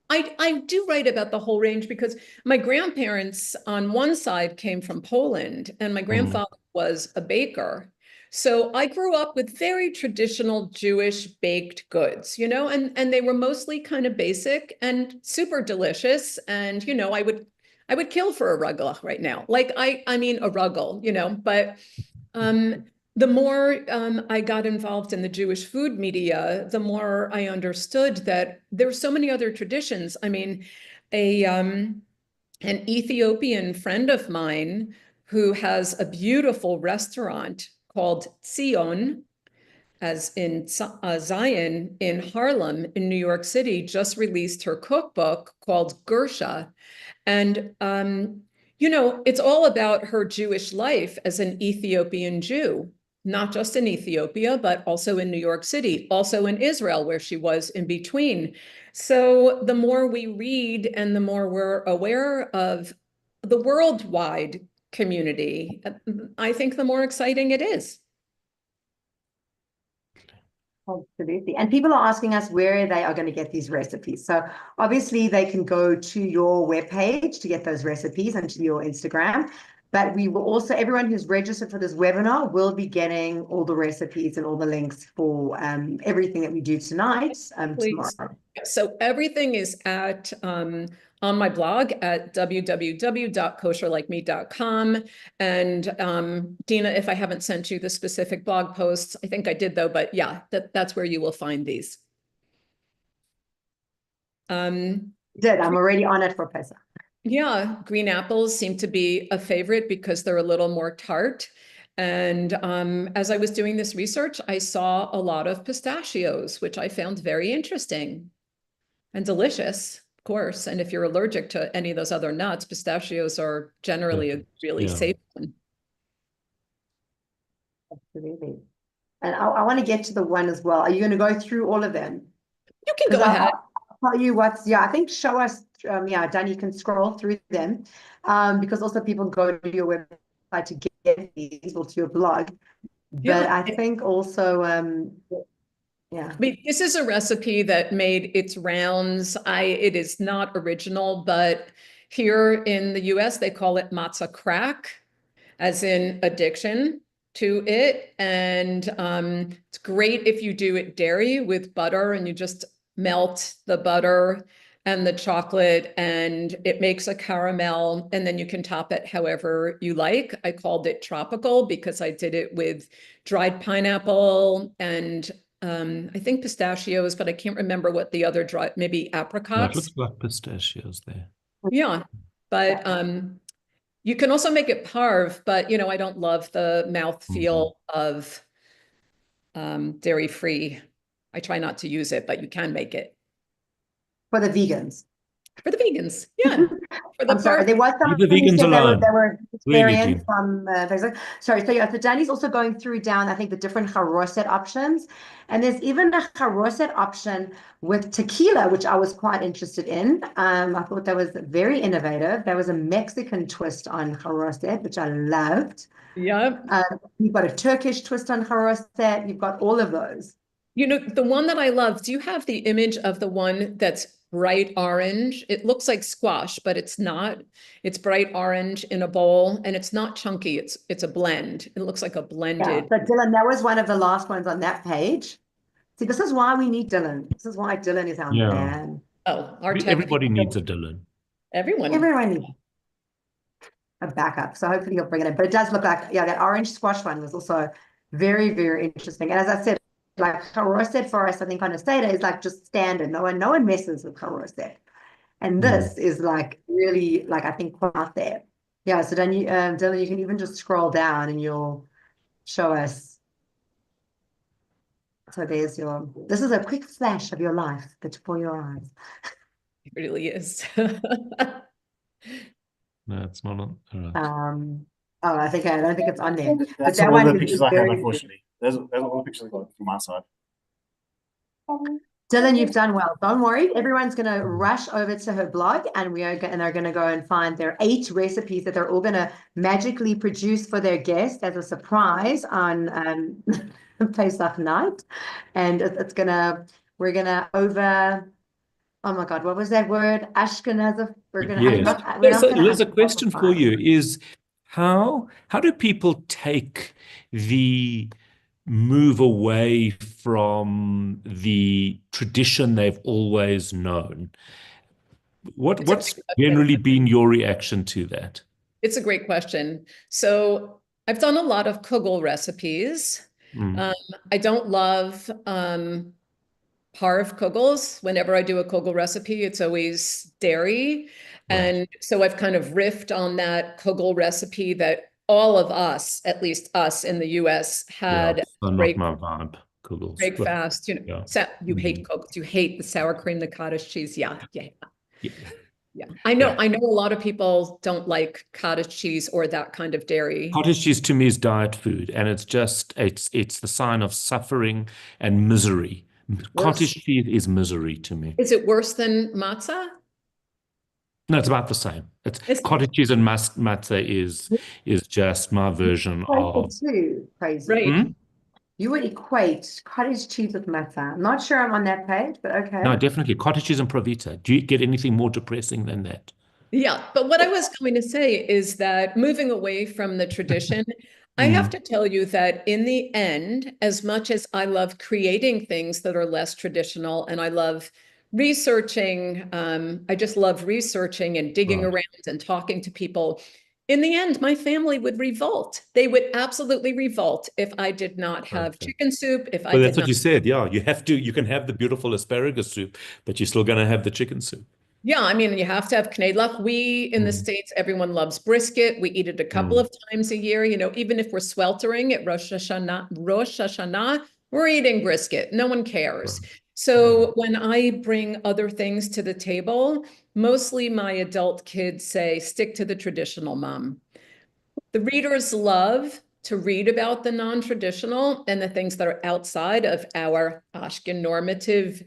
I do write about the whole range because my grandparents on one side came from Poland and my grandfather was a baker. So I grew up with very traditional Jewish baked goods, and they were mostly kind of basic and super delicious. And, I would kill for a rugelach right now. Like I mean, a rugel, but the more I got involved in the Jewish food media, the more I understood that there were so many other traditions. I mean, an Ethiopian friend of mine who has a beautiful restaurant called Zion, as in Zion in Harlem in New York City, just released her cookbook called Gersha. And You know, it's all about her Jewish life as an Ethiopian Jew, not just in Ethiopia, but also in New York City, also in Israel, where she was in between. So the more we read and the more we're aware of the worldwide community, I think the more exciting it is. Absolutely. And people are asking us where they are going to get these recipes. So obviously they can go to your webpage to get those recipes and to your Instagram. But we will also, everyone who's registered for this webinar will be getting all the recipes and all the links for everything that we do tonight, Please. tomorrow. So everything is at on my blog at www.kosherlikeme.com. And Dina, if I haven't sent you the specific blog posts, I think I did though, but yeah, that's where you will find these. I'm already on it for Pesach. Yeah, green apples seem to be a favorite because they're a little more tart. And as I was doing this research, I saw a lot of pistachios, which I found very interesting and delicious, of course. And if you're allergic to any of those other nuts, pistachios are generally a really safe one. Absolutely. And I want to get to the one as well. Are you going to go through all of them? You can go ahead. I'll tell you what's, I think show us, Dan, you can scroll through them because also people go to your website to get these or to your blog. But I think also, I mean, this is a recipe that made its rounds. It is not original, but here in the US, they call it matzah crack, as in addiction to it. And it's great if you do it dairy with butter and you just melt the butter and the chocolate and it makes a caramel and then you can top it however you like. I called it tropical because I did it with dried pineapple and I think pistachios, but I can't remember what the other dry, maybe apricots. That looks like pistachios there. Yeah, but you can also make it parve, but you know, I don't love the mouthfeel of dairy-free. I try not to use it, but you can make it. For the vegans. For the vegans, yeah. For the I'm sorry, there was some the vegans alone. They were vegetarian Really from sorry, so yeah, so Danny's also going through down, I think, the different charoset options. And there's even a charoset option with tequila, which I was quite interested in. I thought that was very innovative. There was a Mexican twist on charoset, which I loved. Yeah. You've got a Turkish twist on charoset. You've got all of those. You know, the one that I love, do you have the image of the one that's bright orange? It looks like squash, but it's not. It's bright orange in a bowl and it's not chunky. It's a blend. It looks like a blended. Yeah, but Dylan, that was one of the last ones on that page. See, this is why we need Dylan. This is why Dylan is our man. Oh, everybody needs a Dylan. Everyone needs a backup. So hopefully he'll bring it in. But it does look like, that orange squash one was also very, very interesting. And as I said, like charoset for us, I think on a Seder is like just standard. No one messes with charoset. And this is like really, like, I think quite out there. Yeah, so then Dylan, you can even just scroll down and you'll show us. So there's this is a quick flash of your life before your eyes. It really is. No, it's not on. I don't think it's on there. That's all the pictures I have, unfortunately. Those are all the pictures I got from my side. Dylan, you've done well. Don't worry. Everyone's going to rush over to her blog and they're going to go and find their 8 recipes that they're all going to magically produce for their guest as a surprise on Pesach night. And we're going to over, oh my God, what was that word? Ashkenaz. There's a question for you is how do people take the move away from the tradition they've always known? What's generally been your reaction to that? It's a great question. So I've done a lot of kugel recipes. I don't love parve kugels. Whenever I do a kugel recipe, it's always dairy. Right. And so I've kind of riffed on that kugel recipe that all of us, at least us in the US, had. Not my vibe, kugels. Break fast, you hate kugels, you hate the sour cream, the cottage cheese. Yeah. Yeah, I know a lot of people don't like cottage cheese or that kind of dairy. Cottage cheese to me is diet food, and it's the sign of suffering and misery. Cottage cheese is misery to me. Is it worse than matzah? No, it's about the same. It's Cottage cheese and matzah is just my version of. Too crazy. right. You would equate cottage cheese with matzah. I'm not sure I'm on that page, but okay. No, definitely cottage cheese and Provita. Do you get anything more depressing than that? Yeah, but what I was going to say is that moving away from the tradition, I have to tell you that in the end, as much as I love creating things that are less traditional and I love researching, I just love researching and digging Right. around and talking to people. In the end, my family would revolt. They would absolutely revolt if I did not have Okay. chicken soup, if I Well, did that's what not. you said. Yeah, you can have the beautiful asparagus soup, but you're still going to have the chicken soup. Yeah, I mean, you have to have knedlach. We in the States, everyone loves brisket. We eat it a couple of times a year. Even if we're sweltering at Rosh Hashanah, we're eating brisket. No one cares. Right. So when I bring other things to the table, mostly my adult kids say, stick to the traditional, Mom. The readers love to read about the non-traditional and the things that are outside of our Ashken normative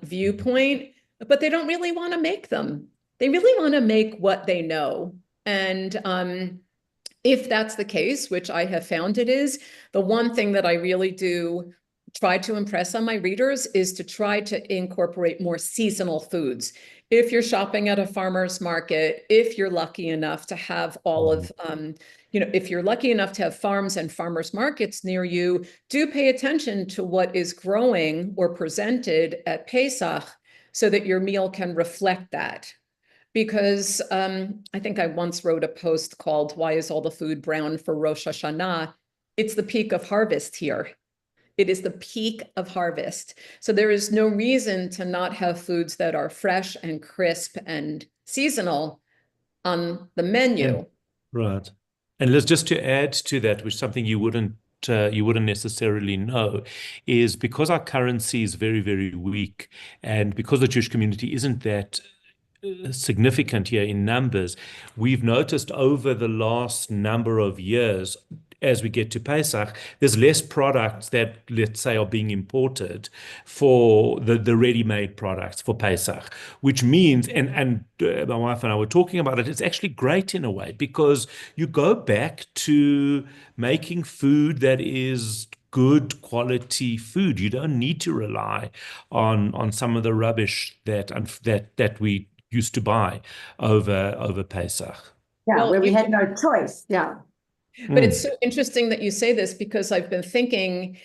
viewpoint, but they don't really want to make them. They really want to make what they know. And if that's the case, which I have found it is, the one thing that I really do try to impress on my readers is to try to incorporate more seasonal foods. If you're shopping at a farmer's market, if you're lucky enough to have all of, if you're lucky enough to have farms and farmers markets near you, do pay attention to what is growing or presented at Pesach so that your meal can reflect that. Because I think I once wrote a post called, "Why is all the food brown for Rosh Hashanah?" It's the peak of harvest here. It is the peak of harvest. So there is no reason to not have foods that are fresh and crisp and seasonal on the menu. Yeah. Right. And let's just to add to that, which something you wouldn't necessarily know, is because our currency is very, very weak, and because the Jewish community isn't that significant here in numbers, we've noticed over the last number of years, as we get to Pesach, there's less products that, let's say, are being imported for the ready-made products for Pesach, which means, and my wife and I were talking about it, it's actually great in a way because you go back to making food that is good quality food. You don't need to rely on some of the rubbish that we used to buy over Pesach. Yeah, Well, where we you had no choice. Yeah. But it's so interesting that you say this because I've been thinking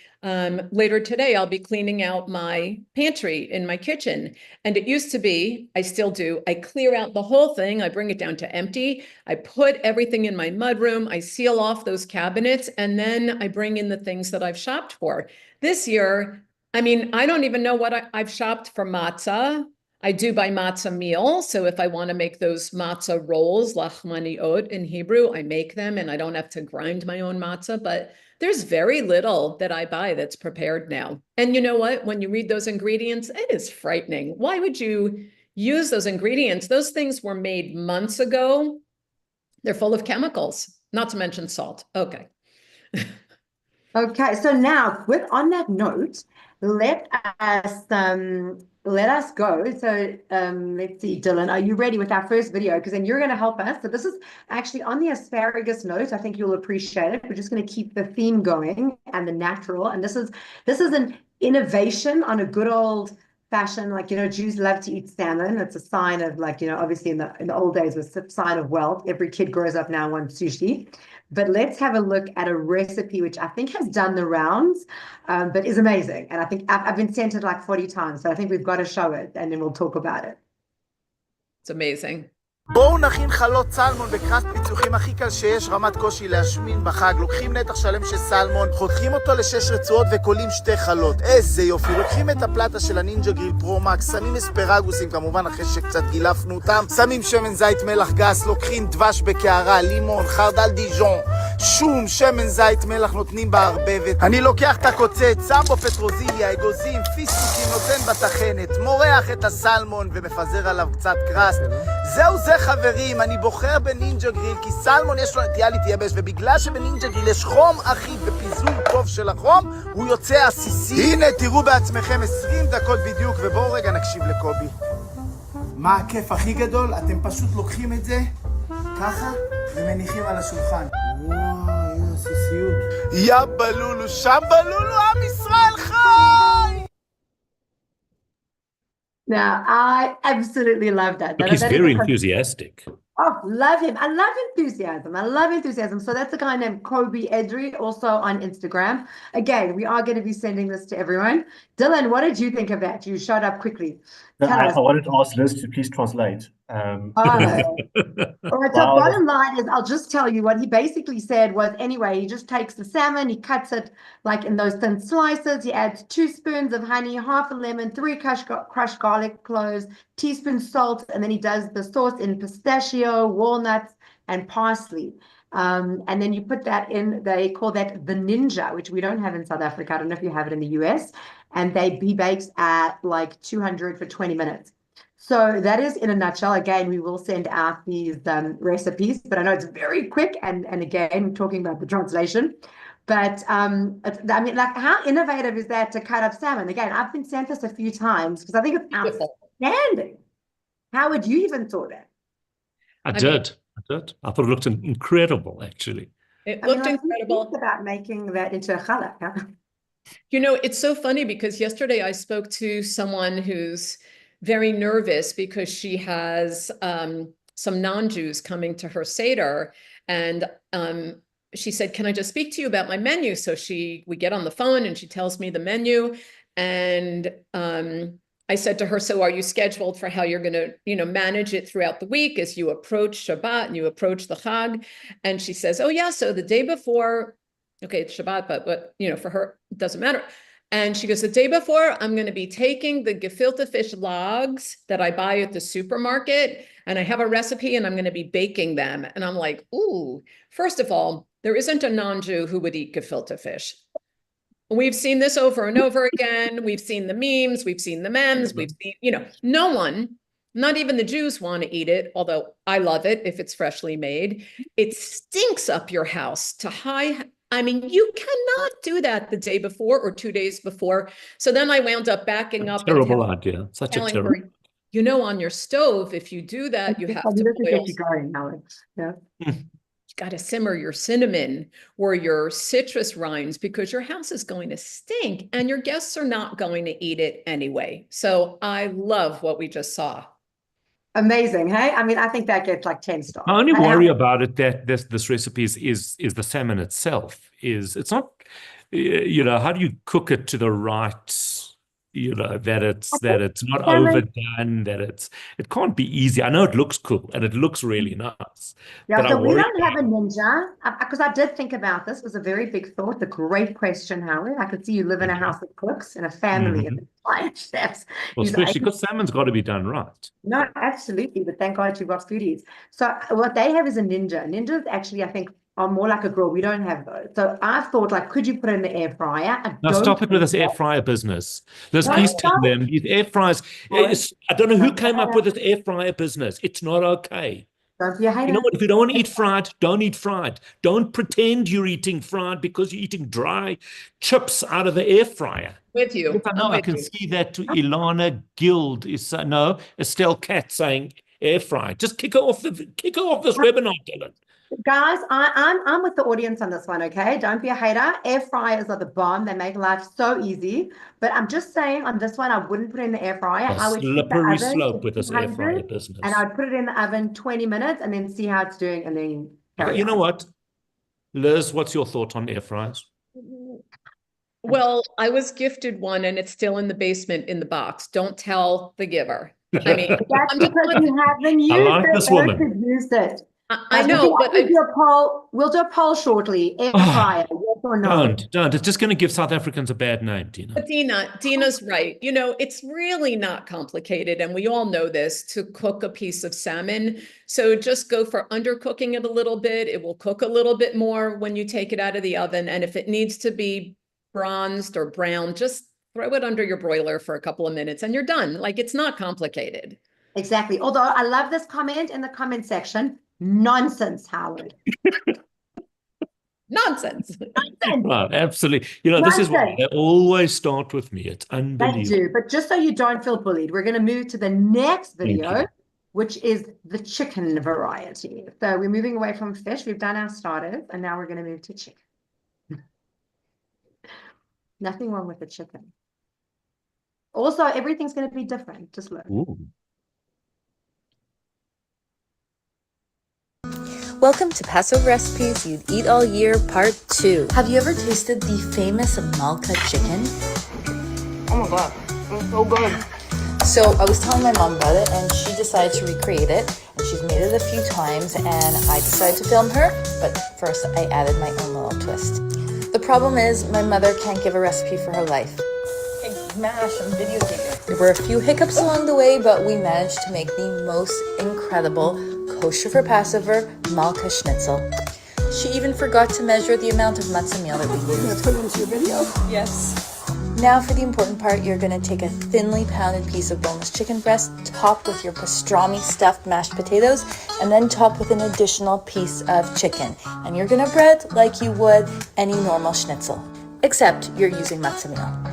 later today, I'll be cleaning out my pantry in my kitchen. And it used to be, I still do, I clear out the whole thing. I bring it down to empty. I put everything in my mudroom. I seal off those cabinets. And then I bring in the things that I've shopped for. This year, I mean, I don't even know what I've shopped for matzah. I do buy matzah meal. So if I want to make those matzah rolls, lachmaniot in Hebrew, I make them and I don't have to grind my own matzah. But there's very little that I buy that's prepared now. And you know what? When you read those ingredients, it is frightening. Why would you use those ingredients? Those things were made months ago. They're full of chemicals, not to mention salt. Okay. Okay, so now on that note, let us go. So let's see, Dylan, are you ready with our first video? Because then you're going to help us. So this is actually on the asparagus note. I think you'll appreciate it. We're just going to keep the theme going and the natural. And this is an innovation on a good old fashion. Like, Jews love to eat salmon. It's a sign of, like, obviously in the old days was a sign of wealth. Every kid grows up now wants sushi. But let's have a look at a recipe which I think has done the rounds, but is amazing. And I think I've been sent it like 40 times. So I think we've got to show it and then we'll talk about it. It's amazing. בואו נכין חלות סלמון בקרסט פיצוחים הכי קל שיש, רמת קושי להשמין בחג. לוקחים נתח שלם של סלמון, חותכים אותו ל6 רצועות וקולים 2 חלות. איזה יופי. לוקחים את הפלטה של הנינג'ה גריל פרו-מקס, שמים אספרגוסים, כמובן אחרי שקצת גילפנו אותם, שמים שמן זית מלח גס, לוקחים דבש בקערה, לימון, חרדל דיז'ון, שום, שמן זית, מלח, נותנים בה הרבה. אני לוקח את הקוצץ, שם בו פטרוזיליה, אגוזים, פיסטוקים, נותן בטחנת, מורח את הסלמון ומפזר עליו קצת קרסט. זהו זה חברים, אני בוחר בנינג'ה גריל, כי סלמון יש לו נטייה להתייבש, ובגלל שבנינג'ה גריל יש חום אחיד ופיזור טוב של החום, הוא יוצא עסיסי. הנה, תראו בעצמכם 20 דקות בדיוק, ובואו רגע נקשיב לקובי. מה הכיף הכי גדול? אתם פשוט לוקחים את זה ככה ומניחים על השולחן. וואי, איזה עסיסיות. יא בלולו, שם בלולו, עם ישראל חי! Now, I absolutely love that. Look, he's very enthusiastic. Oh, love him. I love enthusiasm. I love enthusiasm. So that's a guy named Kobe Edry, also on Instagram. Again, we are going to be sending this to everyone. Dylan, what did you think of that? You showed up quickly. No, Tell us. I wanted to ask Liz to please translate. All right, so bottom line is, I'll just tell you what he basically said was, anyway, he just takes the salmon, he cuts it like in those thin slices, he adds 2 spoons of honey, half a lemon, 3 crushed garlic cloves, teaspoon salt, and then he does the sauce in pistachio, walnuts, and parsley. And then you put that in, they call that the ninja, which we don't have in South Africa. I don't know if you have it in the US. And he bakes at like 200 for 20 minutes. So that is in a nutshell. Again, we will send out these recipes, but I know it's very quick. And again, talking about the translation. But I mean, like, how innovative is that to cut up salmon? Again, I've been sent this a few times because I think it's outstanding. How would you even thought that? I did. I thought it looked incredible, actually. It looked incredible. About making that into a challah. Huh? You know, it's so funny because yesterday I spoke to someone who's very nervous because she has some non-Jews coming to her Seder, and she said, "Can I just speak to you about my menu?" So we get on the phone and she tells me the menu, and I said to her, "So are you scheduled for how you're going to, manage it throughout the week as you approach Shabbat and you approach the Chag?" And she says, "Oh yeah, so the day before." Okay, it's Shabbat, but for her, it doesn't matter. And she goes, the day before, I'm going to be taking the gefilte fish logs that I buy at the supermarket, and I have a recipe, and I'm going to be baking them. And I'm like, ooh, first of all, there isn't a non-Jew who would eat gefilte fish. We've seen this over and over again. We've seen the memes, we've seen the memes, we've seen, no one, not even the Jews want to eat it, although I love it if it's freshly made. It stinks up your house to high. I mean, you cannot do that the day before or 2 days before. So then I wound up backing up. Terrible idea. Such a terrible. Her, on your stove, if you do that, you have to boil. Yeah. You got to simmer your cinnamon or your citrus rinds because your house is going to stink and your guests are not going to eat it anyway. So I love what we just saw. Amazing, hey? I mean, I think that gets like 10 stars. My only worry about it that this recipe is the salmon itself. It's not, how do you cook it to the right, that it's not overdone, that it can't be easy. I know it looks cool and it looks really nice. Yeah, but so we don't have a ninja, because I did think about this. It was a very big thought. A great question, Howard. I could see you live in a house that cooks and a family of client chefs. Well, especially because salmon's got to be done right. No, absolutely. But thank God you've got foodies. So what they have is a ninja. Ninjas actually, I think, are more like a grill. We don't have those. So I thought, like, could you put it in the air fryer? Now stop it with this air fryer business. Please tell them these air fryers. I don't know who came up with this air fryer business. It's not okay. Don't be a hater. You know what? If you don't want to eat fried, don't eat fried. Don't pretend you're eating fried because you're eating dry chips out of the air fryer. With you. I can see that to Ilana Guild Estelle Katz saying air fry. Just kick her off this webinar, Dylan. Guys, I'm with the audience on this one, okay? Don't be a hater. Air fryers are the bomb. They make life so easy. But I'm just saying on this one, I wouldn't put it in the air fryer. I would slippery slope with this air fryer business. And I'd put it in the oven 20 minutes and then see how it's doing and then carry on. Know what? Liz, what's your thought on air fryers? Well, I was gifted one and it's still in the basement in the box. Don't tell the giver. I mean, that's because you haven't used it. This woman. Use it. I know, but we'll do a poll. We'll do a poll shortly. Air fryer, yes or no? Don't. It's just going to give South Africans a bad name, Dina. But Dina's right. You know, it's really not complicated, and we all know this, to cook a piece of salmon. So just go for undercooking it a little bit. It will cook a little bit more when you take it out of the oven. And if it needs to be bronzed or browned, just throw it under your broiler for a couple of minutes and you're done. Like, it's not complicated. Exactly. Although I love this comment in the comment section. Nonsense, Howard. Nonsense. Right, absolutely. You know, this is why they always start with me. It's unbelievable. They do, but just so you don't feel bullied, we're going to move to the next video, which is the chicken variety. So we're moving away from fish. We've done our starters, and now we're going to move to chicken. Nothing wrong with the chicken. Also, everything's going to be different. Just look. Ooh. Welcome to Passover Recipes You'd Eat All Year, Part 2. Have you ever tasted the famous Matzah chicken? Oh my god, it's so good. So I was telling my mom about it, and she decided to recreate it, and she's made it a few times, and I decided to film her, but first I added my own little twist. The problem is my mother can't give a recipe for her life. Hey, mash and videotape it. There were a few hiccups along the way, but we managed to make the most incredible kosher for Passover Matzah schnitzel. She even forgot to measure the amount of matzah meal that we used. You're gonna put it into your video? Yes. Now for the important part, you're going to take a thinly pounded piece of boneless chicken breast, top with your pastrami stuffed mashed potatoes, and then top with an additional piece of chicken. And you're going to bread like you would any normal schnitzel, except you're using matzah meal.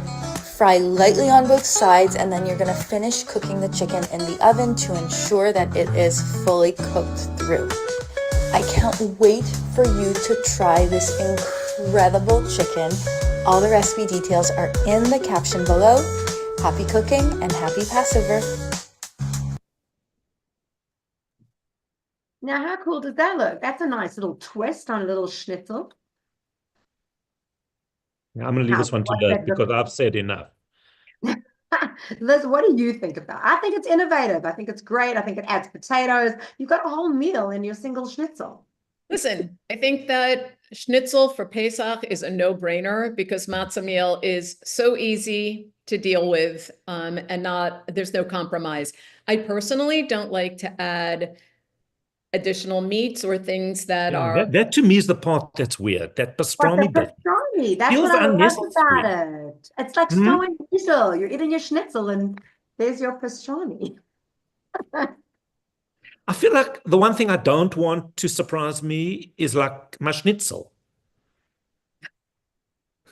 Fry lightly on both sides, and then you're going to finish cooking the chicken in the oven to ensure that it is fully cooked through. I can't wait for you to try this incredible chicken. All the recipe details are in the caption below. Happy cooking and happy Passover. Now, how cool does that look? That's a nice little twist on a little schnitzel. Yeah, I'm going to leave this one to Liz because I've said enough. Liz, what do you think about it? I think it's innovative. I think it's great. I think it adds potatoes. You've got a whole meal in your single schnitzel. Listen, I think that schnitzel for Pesach is a no-brainer because matzah meal is so easy to deal with, and there's no compromise. I personally don't like to add additional meats or things that are... That to me is the part that's weird. That pastrami bit. Pastrami, that's feels what I love unnecessary. about it. It's like so unusual. You're eating your schnitzel and there's your pastrami. I feel like the one thing I don't want to surprise me is like my schnitzel.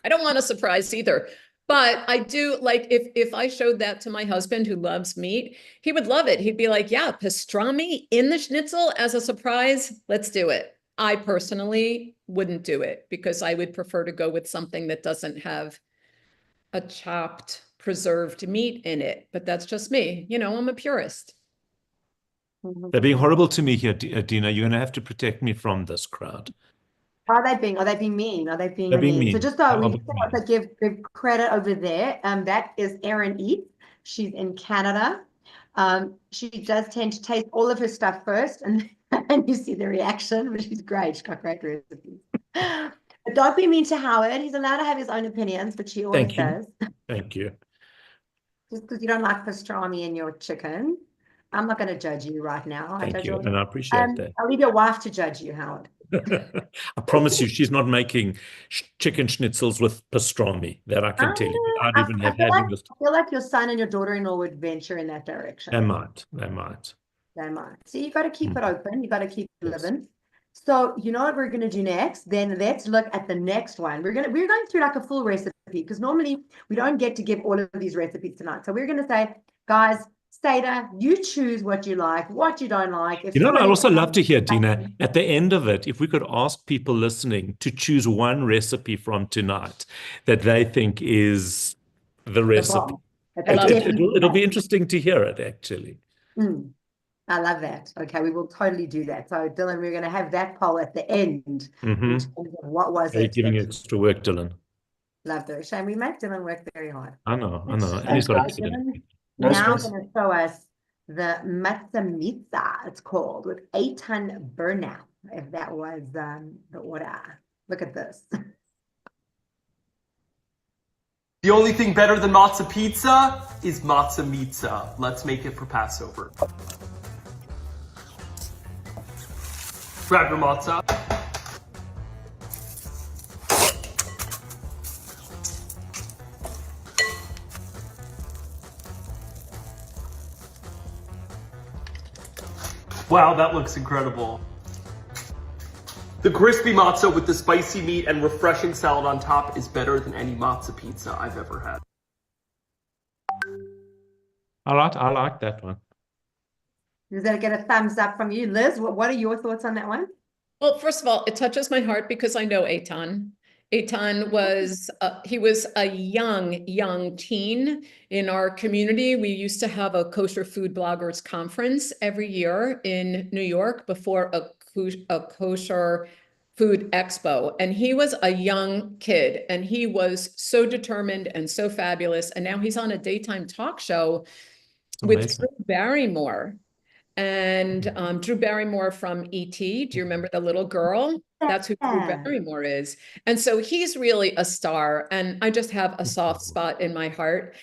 I don't want a surprise either. But I do, like, if I showed that to my husband who loves meat, he would love it. He'd be like, yeah, pastrami in the schnitzel as a surprise, let's do it. I personally wouldn't do it because I would prefer to go with something that doesn't have a chopped, preserved meat in it. But that's just me. You know, I'm a purist. They're being horrible to me here, Dina. You're going to have to protect me from this crowd. Are they being mean? Are they being mean? So just so we also give credit over there, that is Erin Eats. She's in Canada. She does tend to taste all of her stuff first, and you see the reaction, but she's great. She's got great recipes. But don't be mean to Howard. He's allowed to have his own opinions, which he always does. Thank you. Just because you don't like pastrami in your chicken, I'm not going to judge you right now. Thank you, and I appreciate that. I'll leave your wife to judge you, Howard. I promise you, she's not making chicken schnitzels with pastrami. That I can tell you. I feel like your son and your daughter-in-law would venture in that direction. They might. So you got to keep it open. You got to keep it living. So you know what we're going to do next? Then let's look at the next one. We're going through like a full recipe because normally we don't get to give all of these recipes tonight. So we're going to say, guys, Seder, you choose what you like, what you don't like. I'd also love to hear, Dina, at the end of it, if we could ask people listening to choose one recipe from tonight that they think is the recipe. It'll be interesting to hear it, actually. I love that. Okay, we will totally do that. So, Dylan, we're going to have that poll at the end. What was it? You're giving you extra work, Dylan. Love that. Shame we make Dylan work very hard. I know. And he's got to keep it. Now I'm going to show us the Matzah, it's called, with 8-ton burnout, if that was the order. Look at this. The only thing better than matzah pizza is matzah mitza. Let's make it for Passover. Grab your matzah. Wow, that looks incredible. The crispy matzah with the spicy meat and refreshing salad on top is better than any matzah pizza I've ever had. I like that one. Does that get a thumbs up from you? Liz, what are your thoughts on that one? Well, first of all, it touches my heart because I know Eitan. Eitan was, he was a young teen in our community. We used to have a kosher food bloggers conference every year in New York before a kosher food expo. And he was a young kid and he was so determined and so fabulous. And now he's on a daytime talk show with Amazing. Drew Barrymore. And Drew Barrymore from E.T. Do you remember the little girl? That's who Drew Yeah. Barrymore is. And so he's really a star. And I just have a soft spot in my heart.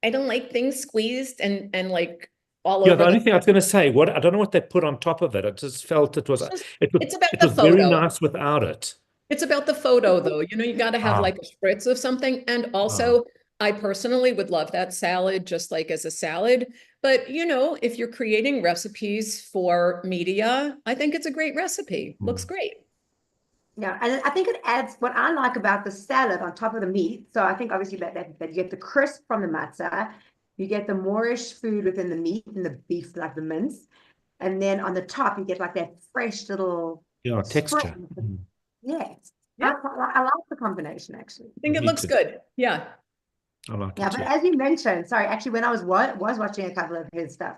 I don't like things squeezed and like all Yeah, over the only thing I was going to say, I don't know what they put on top of it. I just felt it was It's about it the was very photo. nice without it. It's about the photo, though. You know, you got to have like a spritz of something. And also, I personally would love that salad just like as a salad. But, you know, if you're creating recipes for media, I think it's a great recipe. Looks great. Yeah, and I think it adds what I like about the salad on top of the meat. So I think obviously that you get the crisp from the matzah, you get the Moorish food within the meat and the beef, like the mince, and then on the top you get like that fresh little Texture. spring. Yes, Yeah. I like the combination actually. I think it Me looks too. good. Yeah. I like Yeah, it but too. as you mentioned, sorry, actually, when I was watching a couple of his stuff,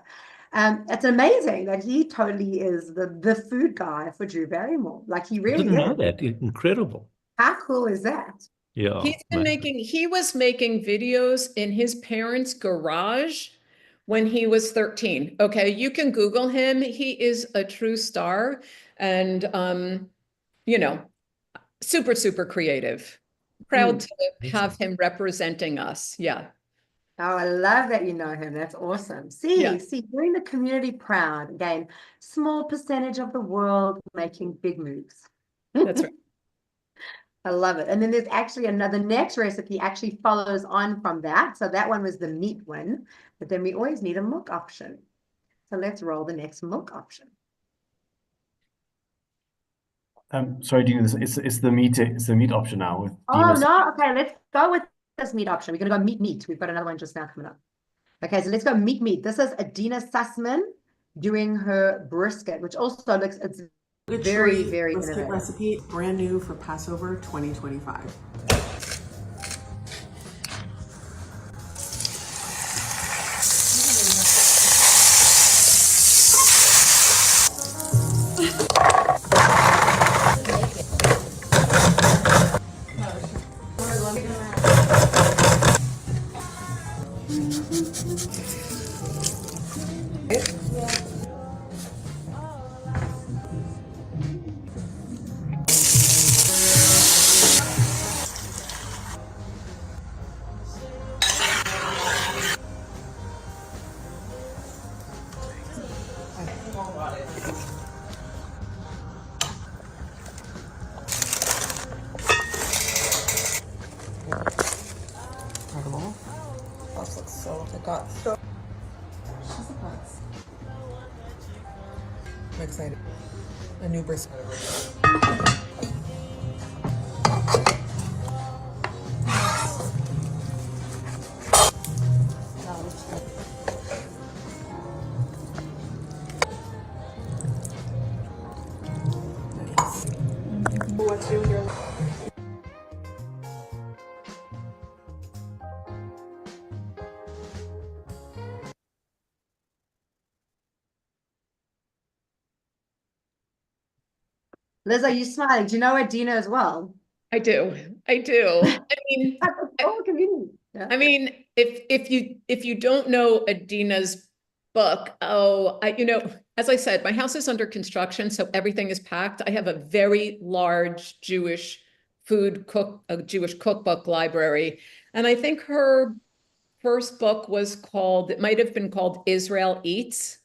it's amazing that he totally is the food guy for Drew Barrymore. Like he I really didn't know is. that. Incredible. How cool is that? Yeah. He was making videos in his parents' garage when he was 13. Okay, you can Google him. He is a true star and you know, super creative. Proud to have him representing us. Yeah. Oh, I love that you know him. That's awesome. See, doing the community proud. Again, small percentage of the world making big moves. That's right. I love it. And then there's actually another next recipe actually follows on from that. So that one was the meat one, but then we always need a milk option. So let's roll the next milk option. Sorry, Dina, it's the meat option now with Oh Dina's. no, okay, let's go with this meat option. We're gonna go meat. We've got another one just now coming up. Okay, so let's go meat. This is Adina Sussman doing her brisket, which also looks it's very brisket innovative. recipe, brand new for Passover 2025. Incredible. This looks so, it got so. She's a buzz. I'm excited. A new brisket. What's new here? Liz, are you smiling? Do you know Adina as well? I do. I mean, Oh, convenient. Yeah. I mean, if you don't know Adina's book. Oh, as I said, my house is under construction, so everything is packed. I have a very large Jewish Jewish cookbook library. And I think her first book was it might have been called Israel Eats.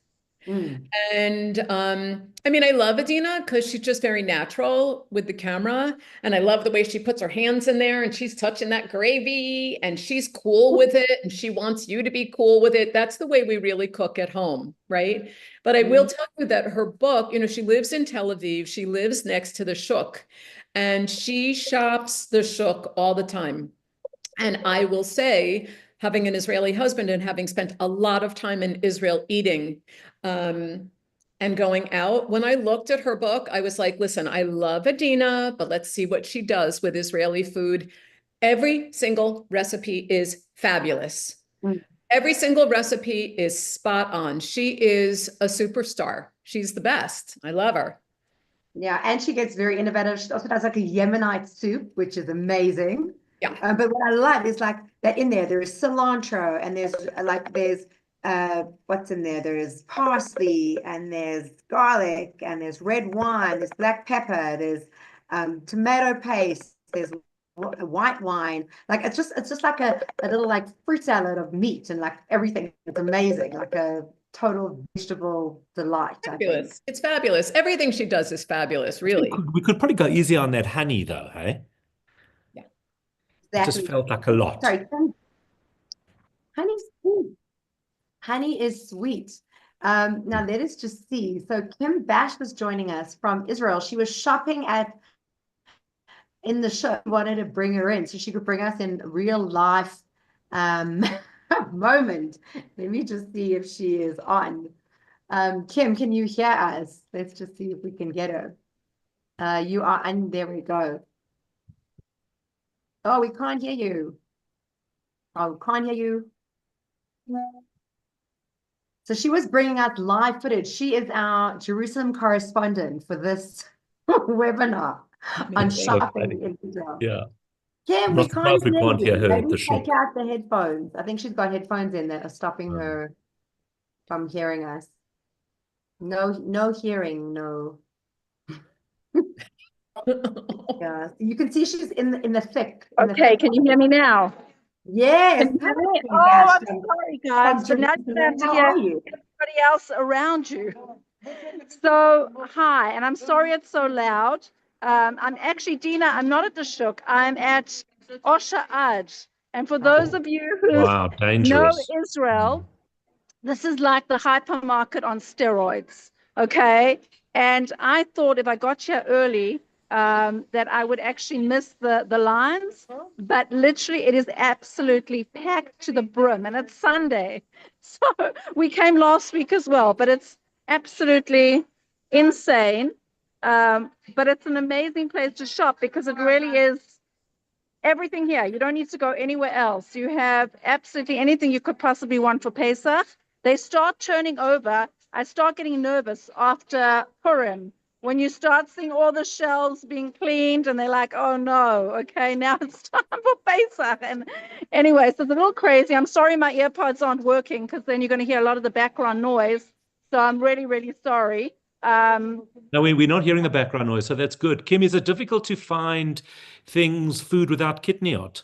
And I mean, I love Adina because she's just very natural with the camera. And I love the way she puts her hands in there and she's touching that gravy and she's cool with it and she wants you to be cool with it. That's the way we really cook at home, right? But I will tell you that her book, she lives in Tel Aviv. She lives next to the shuk and she shops the shuk all the time. And I will say, having an Israeli husband and having spent a lot of time in Israel eating and going out, when I looked at her book, I was like, listen, I love Adina, but let's see what she does with Israeli food. Every single recipe is fabulous. Every single recipe is spot on. She is a superstar. She's the best. I love her. Yeah, and she gets very innovative. She also does like a Yemenite soup, which is amazing. Yeah. But what I love is like that in there is cilantro and there's what's in there? There's parsley and there's garlic and there's red wine, there's black pepper, there's tomato paste, there's white wine. Like it's just like a little like fruit salad of meat and like everything. It's amazing, like a total vegetable delight. Fabulous. It's fabulous. Everything she does is fabulous, really. We could probably go easy on that honey though, hey? It just felt like a lot. Sorry, honey's sweet. Honey is sweet. Now let us just see. So Kim Bash was joining us from Israel. She was shopping in the show. Wanted to bring her in so she could bring us in real life moment. Let me just see if she is on. Kim, can you hear us? Let's just see if we can get her. You are, and there we go. Oh, we can't hear you. Oh, can't hear you. So she was bringing us live footage. She is our Jerusalem correspondent for this webinar on shopping in Israel. Yeah. Kim, we can't hear her. Maybe take out the headphones. I think she's got headphones in that are stopping her from hearing us. No hearing, no. Yeah, you can see she's in the thick. Okay, can you hear me now? Yes. Oh, I'm sorry, guys. So now you have to hear everybody else around you. So, hi, and I'm sorry it's so loud. I'm actually, Dina, I'm not at the shuk. I'm at Osha Ad. And for those of you who know Israel, this is like the hypermarket on steroids, okay? And I thought if I got here early, that I would actually miss the lines, but literally it is absolutely packed to the brim, and it's Sunday. So we came last week as well, but it's absolutely insane. But it's an amazing place to shop because it really is everything here. You don't need to go anywhere else. You have absolutely anything you could possibly want for Pesach. They start turning over. I start getting nervous after Purim when you start seeing all the shelves being cleaned and they're like, oh no, okay, now it's time for Pesach. And anyway, so it's a little crazy. I'm sorry my earpods aren't working because then you're going to hear a lot of the background noise. So I'm really, really sorry. No, we're not hearing the background noise, so that's good. Kim, is it difficult to find food without kitniot?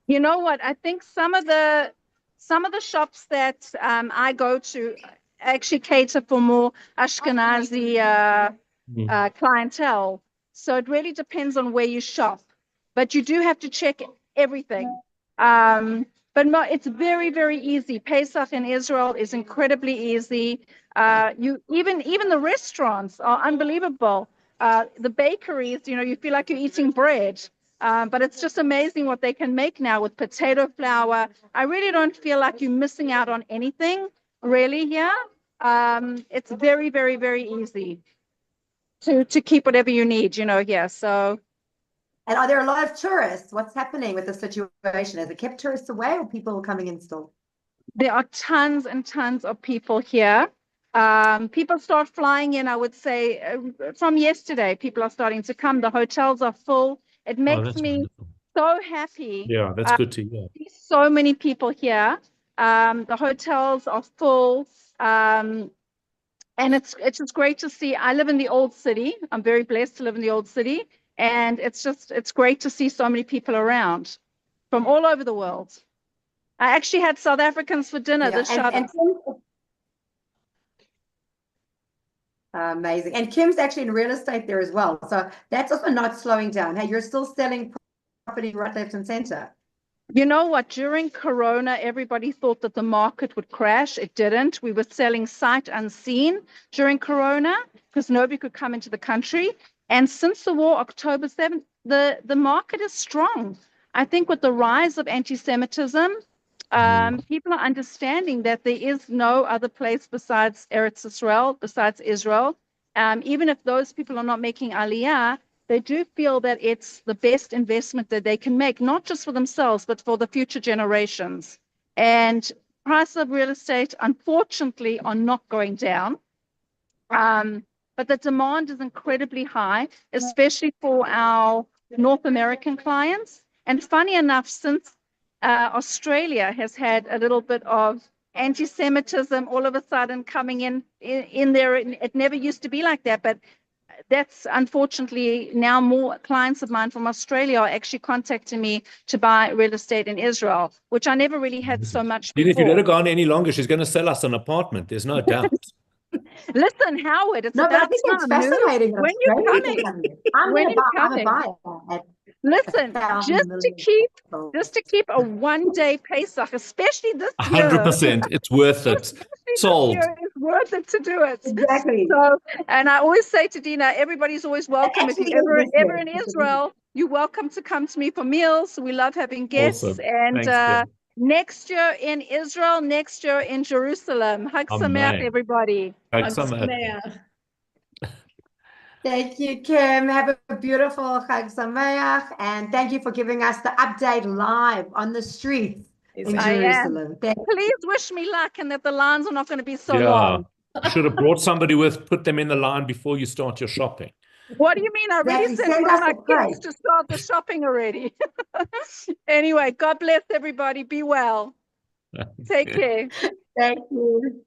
You know what? I think some of the shops that I go to actually cater for more Ashkenazi clientele. So it really depends on where you shop. But you do have to check everything. But no, it's very, very easy. Pesach in Israel is incredibly easy. You even the restaurants are unbelievable. The bakeries, you feel like you're eating bread. But it's just amazing what they can make now with potato flour. I really don't feel like you're missing out on anything, really, here. It's very, very, very easy to keep whatever you need, here. So. And are there a lot of tourists? What's happening with the situation? Has it kept tourists away or people coming in still? There are tons and tons of people here. People start flying in, I would say, from yesterday, people are starting to come. The hotels are full. It makes me so happy. Yeah, that's good to hear. So many people here. The hotels are full. And it's just great to see. I live in the old city. I'm very blessed to live in the old city. And it's great to see so many people around from all over the world. I actually had South Africans for dinner this Shabbat. Amazing. And Kim's actually in real estate there as well. So that's also not slowing down. Hey, you're still selling property right, left, and center. You know what? During Corona, everybody thought that the market would crash. It didn't. We were selling sight unseen during Corona because nobody could come into the country. And since the war, October 7th, the market is strong. I think with the rise of anti-Semitism, people are understanding that there is no other place besides Eretz Israel, besides Israel. Even if those people are not making Aliyah, they do feel that it's the best investment that they can make, not just for themselves, but for the future generations. And prices of real estate, unfortunately, are not going down. But the demand is incredibly high, especially for our North American clients. And funny enough, since Australia has had a little bit of anti-Semitism all of a sudden coming in there, it never used to be like that, but that's unfortunately now more clients of mine from Australia are actually contacting me to buy real estate in Israel, which I never really had so much If you let before. her go on any longer, she's going to sell us an apartment. There's no doubt. Listen, Howard, it's No, but I about think it's time. fascinating. When you're coming, when you're coming. Listen, just to keep a one-day Pesach, especially this year. 100%. It's worth it. Sold. This year is worth it to do it. Exactly. So, and I always say to Dina, everybody's always welcome. If you're ever in Israel, you're welcome to come to me for meals. We love having guests. Awesome. And Thanks, next year in Israel, next year in Jerusalem. Hag Sameach, everybody. Hag Sameach. Thank you, Kim. Have a beautiful Chag Sameach, and thank you for giving us the update live on the streets in Jerusalem. Please wish me luck and that the lines are not going to be so long. You should have brought somebody put them in the line before you start your shopping. What do you mean? I already sent one of my kids to start the shopping already. Anyway, God bless everybody. Be well. Take care. Thank you.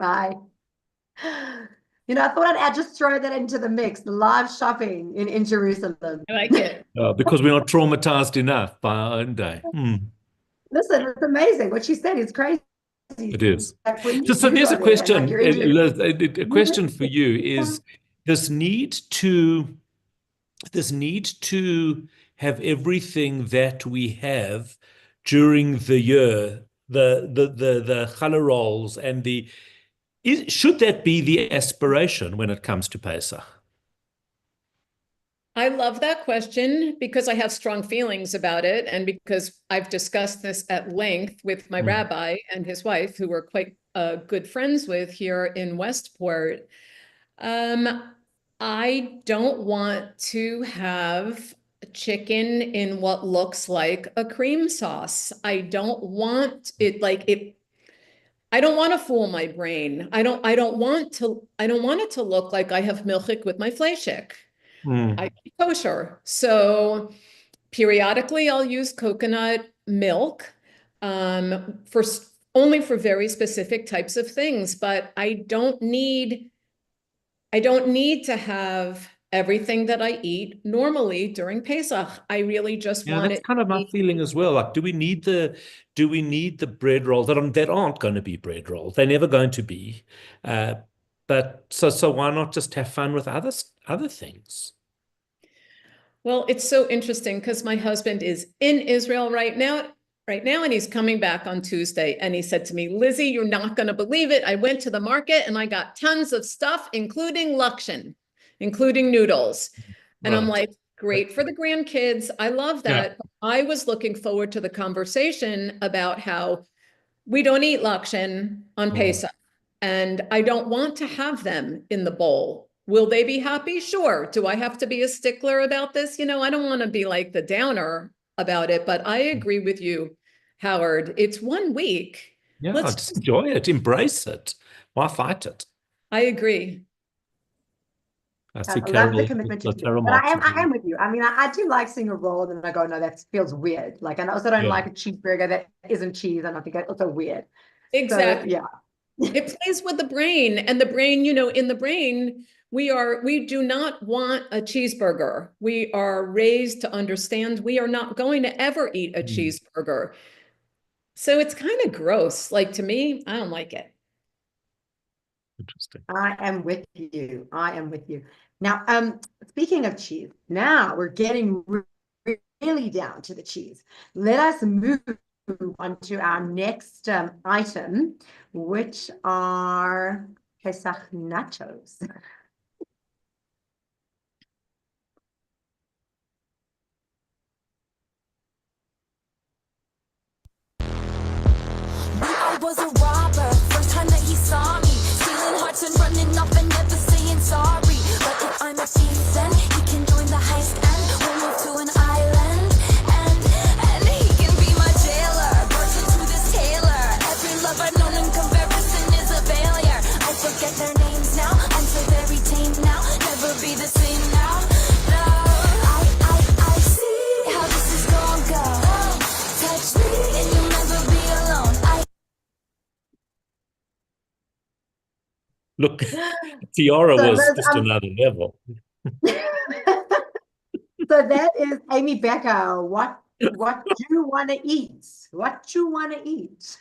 Bye. You know, I thought I'd just throw that into the mix, the live shopping in Jerusalem. I like it. Because we're not traumatized enough by our own day. Listen, it's amazing. What she said is crazy. It is. So there's a question, a question for you is this need to have everything that we have during the year, the challah rolls and should that be the aspiration when it comes to Pesach? I love that question because I have strong feelings about it and because I've discussed this at length with my rabbi and his wife, who we're quite good friends with here in Westport. I don't want to have chicken in what looks like a cream sauce. I don't want it I don't want to fool my brain. I don't want it to look like I have milchik with my fleishik. I eat kosher. So periodically I'll use coconut milk only for very specific types of things, but I don't need to have everything that I eat normally during Pesach. I really just want it. That's kind of my feeling as well. Like, do we need the bread rolls that aren't going to be bread rolls? They're never going to be. But so why not just have fun with other things? Well, it's so interesting because my husband is in Israel right now, and he's coming back on Tuesday. And he said to me, Lizzie, you're not going to believe it. I went to the market and I got tons of stuff, including lakshan, including noodles. And I'm like, great for the grandkids. I love that. Yeah. I was looking forward to the conversation about how we don't eat lakshan on Pesach, and I don't want to have them in the bowl. Will they be happy? Sure. Do I have to be a stickler about this? I don't want to be like the downer about it, but I agree with you, Howard. It's 1 week. Yeah, just enjoy it. Embrace it. Why fight it? I agree. I see I love the Carol, commitment to the cheese. Carol But I Matzah. am with you. I mean, I do like seeing a roll and I go, no, that feels weird. Like, and I also don't Yeah. like a cheeseburger that isn't cheese. And I think that's also weird. Exactly. So, yeah. It plays with the brain, and the brain, in the brain, we do not want a cheeseburger. We are raised to understand we are not going to ever eat a cheeseburger. So it's kind of gross. Like, to me, I don't like it. Interesting. I am with you. I am with you. Now, speaking of cheese, now we're getting really down to the cheese. Let us move on to our next item, which are Pesach nachos. I was a robber, first time that he saw me, stealing hearts and running off and never saying sorry. But if I'm a thief, then he can join the heist and we'll move to an island, and he can be my jailer. Virgin to this tailor, every love I've known in comparison is a failure. I forget their names now, I'm so very tame now, never be the same now. No, I see how this is gonna go. Touch me and you'll never be alone. Look, Tiara So was those, just another level. So that is Amy Becker. What do you want to eat? What you want to eat?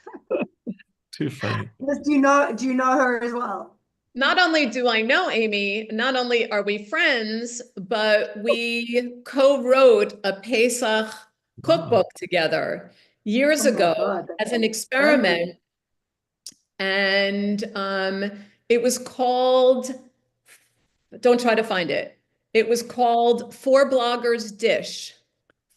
Too funny. Do you know her as well? Not only do I know Amy, not only are we friends, but we co-wrote a Pesach cookbook together years Oh my ago God, as that's an experiment. And it was called, don't try to find it. It was called Four Bloggers Dish.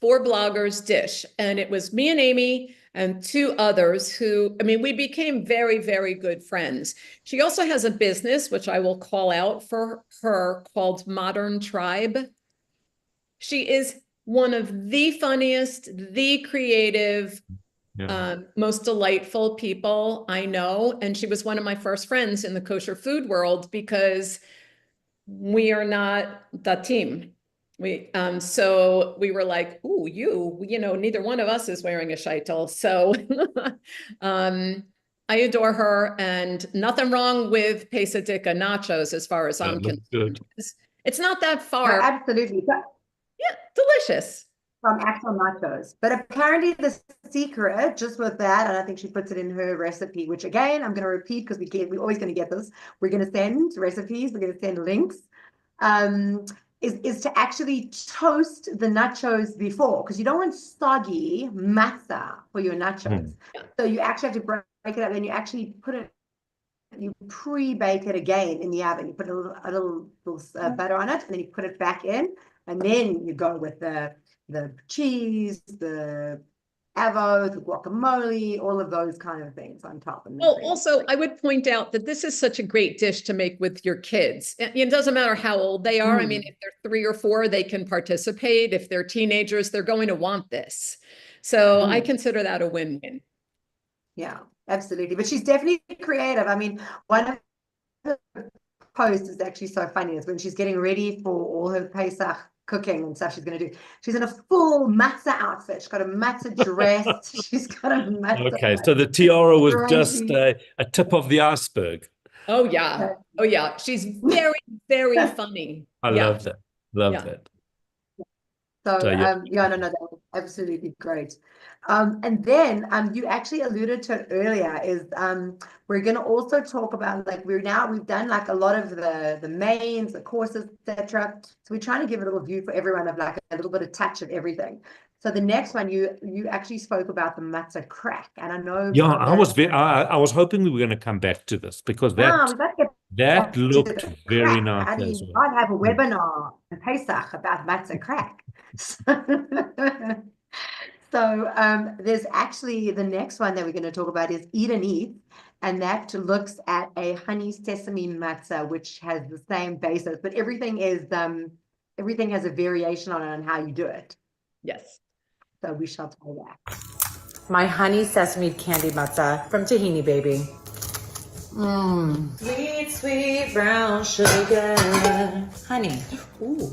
Four Bloggers Dish. And it was me and Amy and two others who, I mean, we became very, very good friends. She also has a business, which I will call out for her, called Modern Tribe. She is one of the funniest, the creative, most delightful people I know. And she was one of my first friends in the kosher food world because we are not the team. So we were like, ooh, neither one of us is wearing a sheitel. So I adore her, and nothing wrong with Pesadika nachos as far as I'm concerned. Good. It's not that No, far. absolutely. Yeah, delicious. From actual nachos. But apparently the secret, just with that, and I think she puts it in her recipe, which again, I'm going to repeat because we're always going to get this. We're going to send recipes, we're going to send links, is to actually toast the nachos before, because you don't want soggy matzah for your nachos. So you actually have to break it up, and you actually put it, you pre-bake it again in the oven. You put a little butter on it, and then you put it back in, and then you go with the cheese, the avo, the guacamole, all of those kind of things on top. Well, also, I would point out that this is such a great dish to make with your kids. It doesn't matter how old they are. I mean, if they're 3 or 4, they can participate. If they're teenagers, they're going to want this. So I consider that a win-win. Yeah, absolutely. But she's definitely creative. I mean, one of the posts is actually so funny is when she's getting ready for all her Pesach cooking and stuff she's going to do. She's in a full matzah outfit. She's got a matzah dress. She's got a matzah. Okay, so the tiara was just a tip of the iceberg. Oh, yeah. Oh, yeah. She's very, very funny. I love that. Love that. So, yeah, no, that was absolutely great. And then you actually alluded to it earlier is we're going to also talk about, like, we've done like a lot of the mains, the courses, etc. So we're trying to give a little view for everyone of like a little bit of touch of everything. So the next one, you actually spoke about the matzah crack, and I know. Yeah, I was hoping we were going to come back to this because that looked very nice as well. I'd have a webinar in Pesach about matzah crack. So there's actually the next one that we're going to talk about is Eat and Eat, and that looks at a honey sesame matzah, which has the same basis, but everything has a variation on it and how you do it. Yes. So we shall try that. My honey sesame candy matzah from Tahini Baby. Sweet, sweet brown sugar. Honey. Ooh.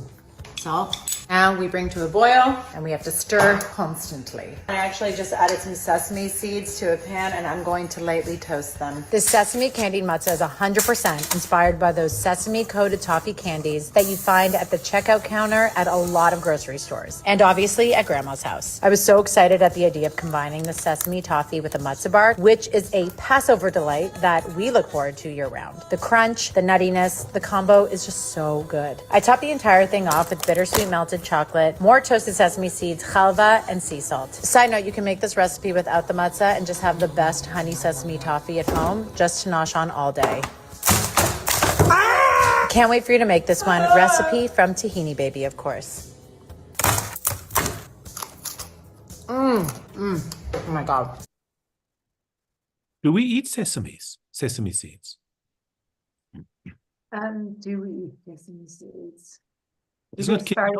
Salt. Now we bring to a boil and we have to stir constantly. I actually just added some sesame seeds to a pan and I'm going to lightly toast them. This sesame candied matzah is 100% inspired by those sesame coated toffee candies that you find at the checkout counter at a lot of grocery stores. And obviously at grandma's house. I was so excited at the idea of combining the sesame toffee with a matzah bar, which is a Passover delight that we look forward to year round. The crunch, the nuttiness, the combo is just so good. I topped the entire thing off with bittersweet melted chocolate, more toasted sesame seeds, chalva, and sea salt. Side note, you can make this recipe without the matzah and just have the best honey sesame toffee at home, just to nosh on all day. Can't wait for you to make this one. Recipe from Tahini Baby, of course. Oh my God. Do we eat sesame seeds? Do we eat sesame seeds? Isn't it Sorry,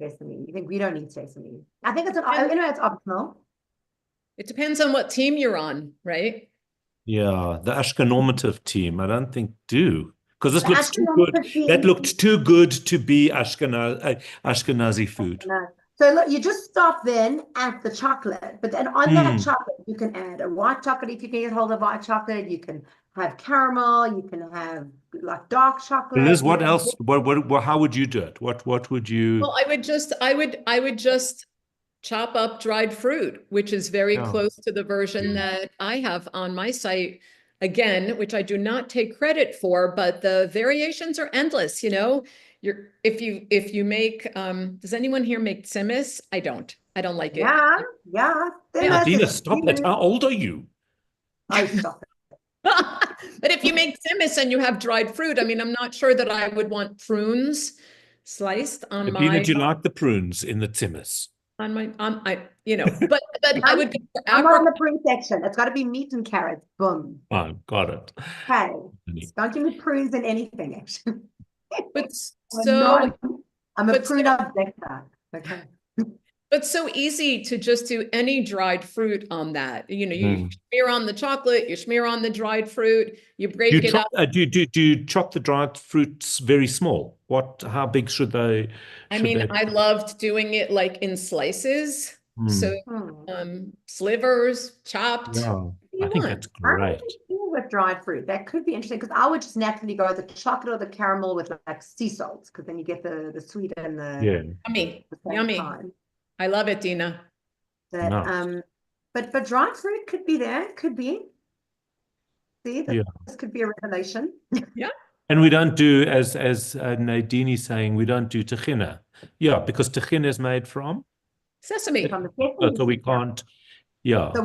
sesame. You think we don't eat sesame? I think it's it's optional. It depends on what team you're on, right? Yeah, the Ashkenormative team, I don't think do. Because this The looks too good. Ashkenormative team- That looked too good to be Ashkenazi food. No. So look, you just stop then at the chocolate, but then on that chocolate, you can add a white chocolate if you can get hold of white chocolate. You can have caramel. You can have like dark chocolate. Liz, what else? What? How would you do it? What would you? Well, I would just chop up dried fruit, which is very close to the version that I have on my site. Again, which I do not take credit for, but the variations are endless. You know, if you make does anyone here make tzimmis? I don't like it. Yeah. Adina, stop it. How old are you? I stop it. But if you make tzimmis and you have dried fruit, I mean, I'm not sure that I would want prunes sliced on Adina, do you like the prunes in the tzimmis? but I would go for I'm on the prune section. It's got to be meat and carrots. Boom. Oh, got it. Okay. Don't give me prunes in anything, actually. But so I'm a but prune so- objector. Okay. But so easy to just do any dried fruit on that. You know, you smear on the chocolate, you smear on the dried fruit, you break Do you it chop, up. do you chop the dried fruits very small? How big should they? I mean, I loved doing it like in slices. So slivers, chopped. Yeah, I think that's great. With dried fruit, that could be interesting because I would just naturally go with the chocolate or the caramel with like sea salt because then you get the sweet and the Yummy. time. I love it, Dina. That, Nice. but dried fruit could be there. Could be. See, this could be a revelation. And we don't do, as Nadine is saying, we don't do tahina. Yeah, because tahina is made from Sesame. From the sesame so we seed. can't. So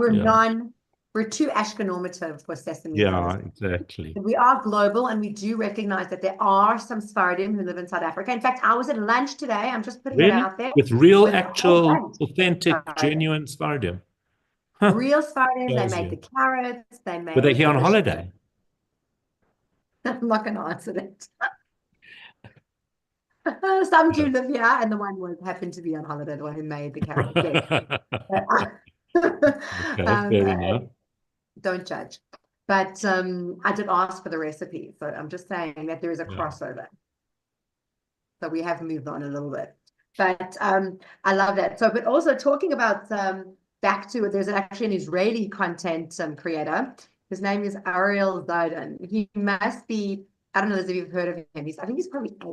we're too Ashkenormative for sesame. Yeah, exactly. We are global and we do recognize that there are some Sephardim who live in South Africa. In fact, I was at lunch today. I'm just putting it out there. With real, With actual, authentic, genuine Sephardim. Huh. Real Sephardim. They Shows made you. the carrots. They made. Were they here on holiday? I'm not going to answer that. Some do live here, and the one happened to be on holiday. The one who made the carrots. Okay, fair enough. Don't judge. But I did ask for the recipe. So I'm just saying that there is a crossover. So we have moved on a little bit. But I love that. So, but also talking about back to it, there's actually an Israeli content creator. His name is Ariel Zidon. He must be, I don't know if you've heard of him. I think he's probably 8,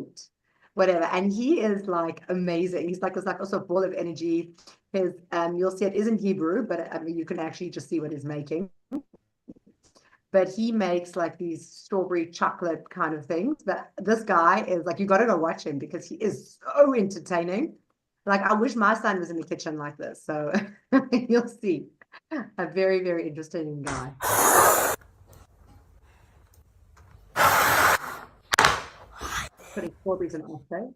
whatever. And he is like amazing. He's like, it's like also a ball of energy. His you'll see it is in Hebrew, but I mean, you can actually just see what he's making. But he makes like these strawberry chocolate kind of things. But this guy is like, you got to go watch him because he is so entertaining. Like, I wish my son was in the kitchen like this. So you'll see a very, very interesting guy. Putting strawberries in also.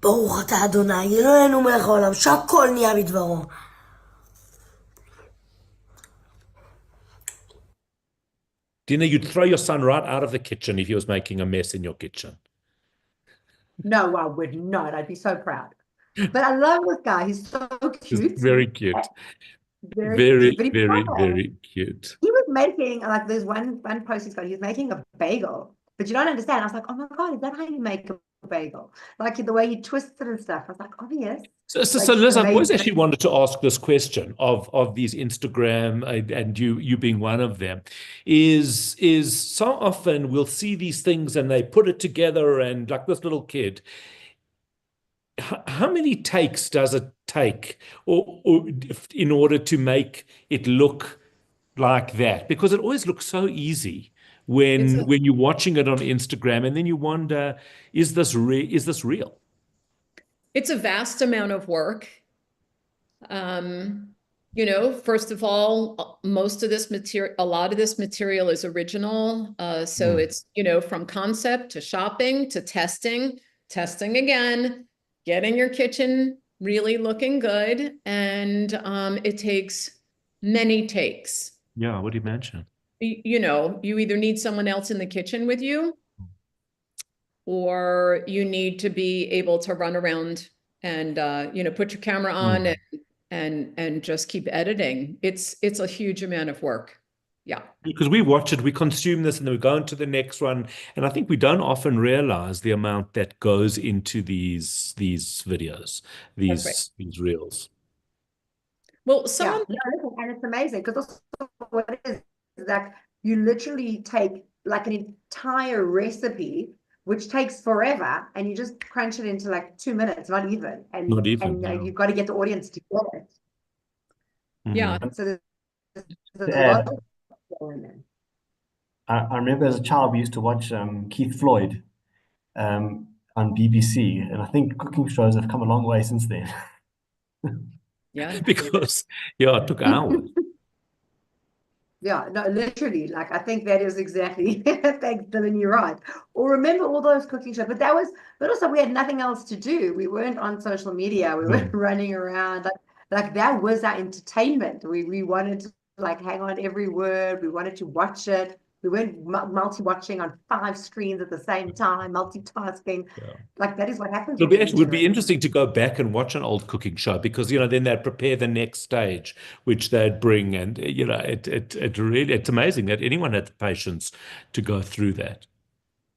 ברוך אתה אדוני, אלוהינו מלך העולם, שהכל נהיה בדברו. Dina, you'd throw your son right out of the kitchen if he was making a mess in your kitchen. No, I would not. I'd be so proud. But I love this guy. He's so It's cute. very cute. Very cute. But Very cute. he was making, like, there's one post he's got, he was making a bagel. But you don't understand. I was like, oh my God, is that how you make a bagel? Like the way you twist it and stuff. I was like, oh yes. So Liz, I've always actually wanted to ask this question of these Instagram and you being one of them, is so often we'll see these things and they put it together and like this little kid. How many takes does it take or in order to make it look like that? Because it always looks so easy when you're watching it on Instagram and then you wonder, is this real? It's a vast amount of work. First of all, most of this material, a lot of this material is original. So it's, from concept to shopping to testing again, getting your kitchen really looking good. And it takes many takes. Yeah, what do you mention? You either need someone else in the kitchen with you, or you need to be able to run around and put your camera on and just keep editing. It's a huge amount of work. Yeah. Because we watch it, we consume this, and then we go into the next one. And I think we don't often realize the amount that goes into these videos, these reels. Well, and it's amazing because what it is like you literally take like an entire recipe, which takes forever, and you just crunch it into like 2 minutes, not even. And you've got to get the audience to get it. Yeah. So there's a lot of in there. I remember as a child we used to watch Keith Floyd on BBC, and I think cooking shows have come a long way since then. Yeah. Because it took hours. Yeah, no, literally, like I think that is exactly. Thanks, Dylan, you're right. Or remember all those cooking shows, but also we had nothing else to do. We weren't on social media. We weren't running around. Like that was our entertainment. We wanted to like hang on every word. We wanted to watch it. We weren't multi-watching on 5 screens at the same time, multitasking. Yeah. Like that is what happens. It would be interesting to go back and watch an old cooking show because then they'd prepare the next stage, which they'd bring, and it's amazing that anyone had the patience to go through that.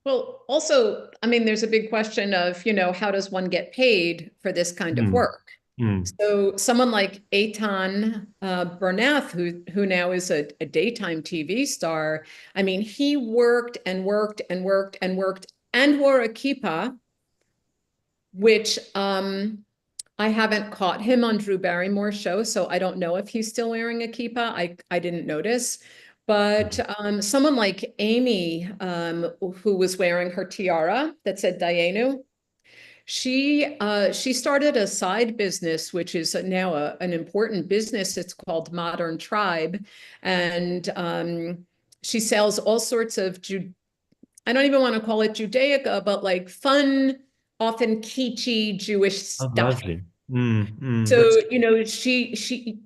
Well, also, I mean, there's a big question of how does one get paid for this kind of work? So someone like Eitan Bernath, who now is a daytime TV star, I mean, he worked and worked and worked and worked and wore a kippah, which I haven't caught him on Drew Barrymore's show, so I don't know if he's still wearing a kippah. I didn't notice. But someone like Amy, who was wearing her tiara that said Dayenu, she started a side business, which is now an important business. It's called Modern Tribe. And she sells all sorts of, I don't even want to call it Judaica, but like fun, often kitschy Jewish stuff. Oh, lovely. So, she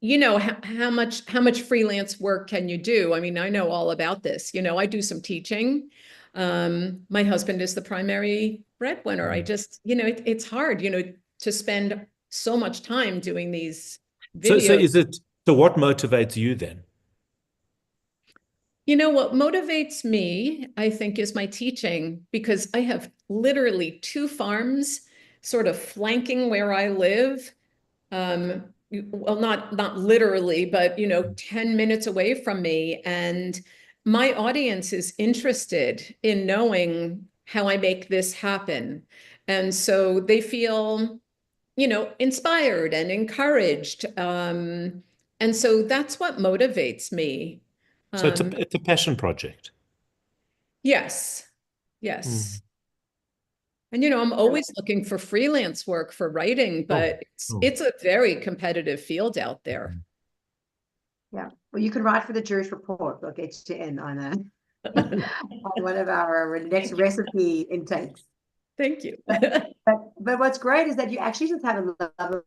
how much freelance work can you do? I mean, I know all about this. I do some teaching. My husband is the primary breadwinner. I just, it's hard, to spend so much time doing these videos. So what motivates you then? What motivates me, I think, is my teaching, because I have literally 2 farms sort of flanking where I live. Well, not literally, but 10 minutes away from me. And my audience is interested in knowing how I make this happen. And so they feel, inspired and encouraged. And so that's what motivates me. So it's a passion project. Yes. Yes. And, I'm always looking for freelance work for writing, but it's a very competitive field out there. Yeah. Well, you can write for the Jewish Report. We'll get you in on one of our next recipe intakes. Thank you. But what's great is that you actually just have a love of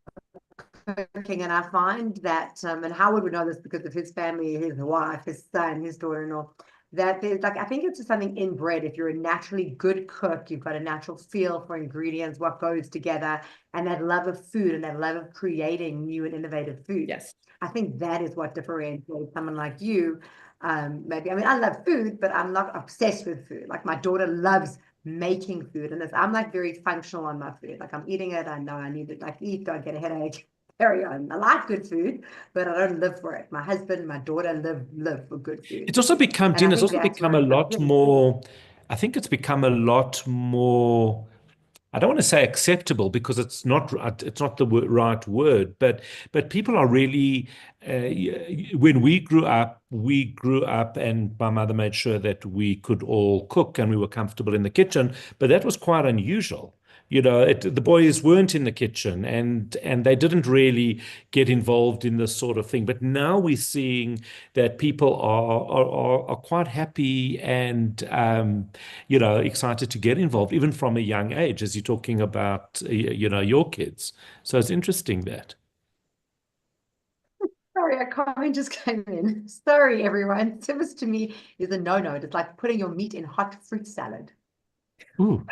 cooking, and I find that, and Howard would know this because of his family, his wife, his son, his daughter-in-law, that there's like, I think it's just something inbred. If you're a naturally good cook, you've got a natural feel for ingredients, what goes together, and that love of food and that love of creating new and innovative food. Yes. I think that is what differentiates someone like you. Maybe, I mean, I love food, but I'm not obsessed with food. Like my daughter loves making food, and I'm like very functional on my food. Like I'm eating it, I know I need it. Like eat, don't get a headache. Carry on. I like good food, but I don't live for it. My husband, my daughter live for good food. It's also become, And I Dina, it's think also that's become what a lot more, I think it's become a lot more, I don't want to say acceptable because it's not the right word, but people are really, when we grew up, and my mother made sure that we could all cook and we were comfortable in the kitchen, but that was quite unusual. You know, the boys weren't in the kitchen and they didn't really get involved in this sort of thing. But now we're seeing that people are quite happy and, you know, excited to get involved, even from a young age, as you're talking about, you know, your kids. So it's interesting that. Sorry, a comment just came in. Sorry, everyone. Simmus to me is a no-no. It's like putting your meat in hot fruit salad. Ooh.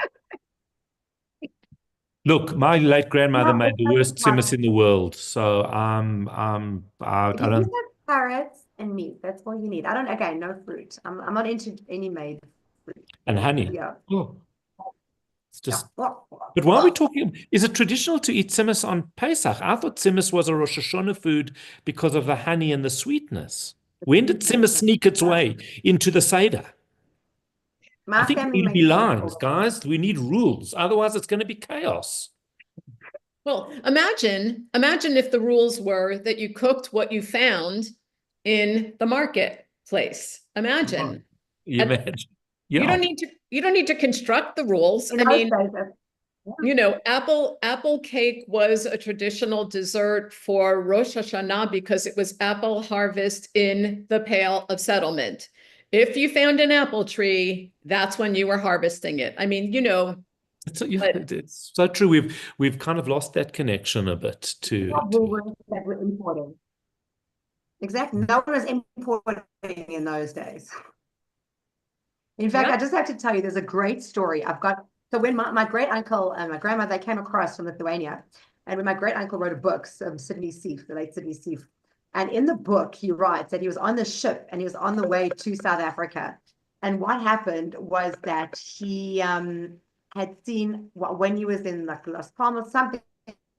Look, my late grandmother No, made it's the not worst hot. simmus in the world. So I You just don't. have carrots and meat. That's all you need. I don't, again, no fruit. I'm not into any made fruit. And honey. Yeah. Oh, it's just. Yeah. But while we're talking, is it traditional to eat simmus on Pesach? I thought simmus was a Rosh Hashanah food because of the honey and the sweetness. When did simmus sneak its way into the Seder? I My think we family need to be makes lines, guys. We need rules. Otherwise, it's going to be chaos. Well, imagine if the rules were that you cooked what you found in the marketplace. Imagine. You And imagine. you Yeah. don't need to construct the rules. In I those mean, days, you know, apple cake was a traditional dessert for Rosh Hashanah because it was apple harvest in the Pale of Settlement. If you found an apple tree, that's when you were harvesting it. I mean, you know, It's so true. We've kind of lost that connection a bit to that were imported. Exactly. No one was importing in those days. In fact, I just have to tell you, there's a great story. So when my great uncle and my grandmother, they came across from Lithuania, and when my great uncle wrote a book, Sidney Seif, the late Sidney Seif, and in the book he writes that he was on the ship and he was on the way to South Africa, and what happened was that he had seen when he was in like Las Palmas, something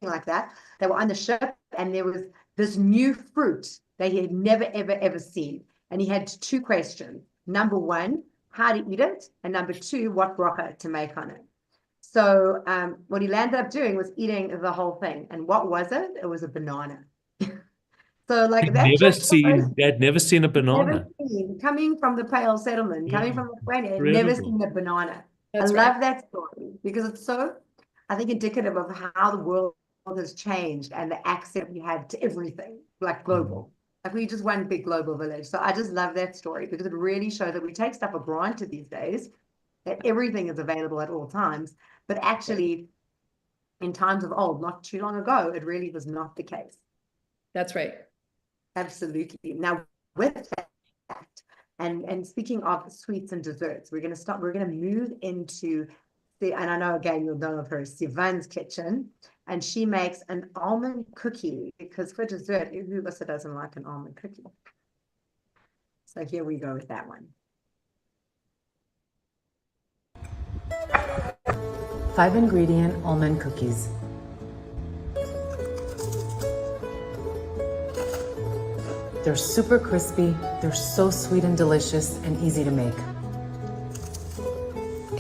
like that. They were on the ship and there was this new fruit that he had never ever seen, and he had two questions. Number one, how to eat it, and number two, what bracha to make on it. So what he landed up doing was eating the whole thing. And what was it? It was a banana. So like that They'd never seen a banana. Coming from the Pale Settlement, coming from Lithuania, never seen a banana. That's I right. love that story because it's so, I think, indicative of how the world has changed and the access we have to everything, like global. Like we just one big global village. So I just love that story because it really shows that we take stuff for granted these days, that everything is available at all times. But actually, in times of old, not too long ago, it really was not the case. That's right. Absolutely. Now, with that, and speaking of sweets and desserts, we're going to move into and I know again you'll know of her, Sivan's kitchen, and she makes an almond cookie because for dessert, who also doesn't like an almond cookie? So here we go with that one. 5-ingredient almond cookies. They're super crispy, they're so sweet and delicious and easy to make.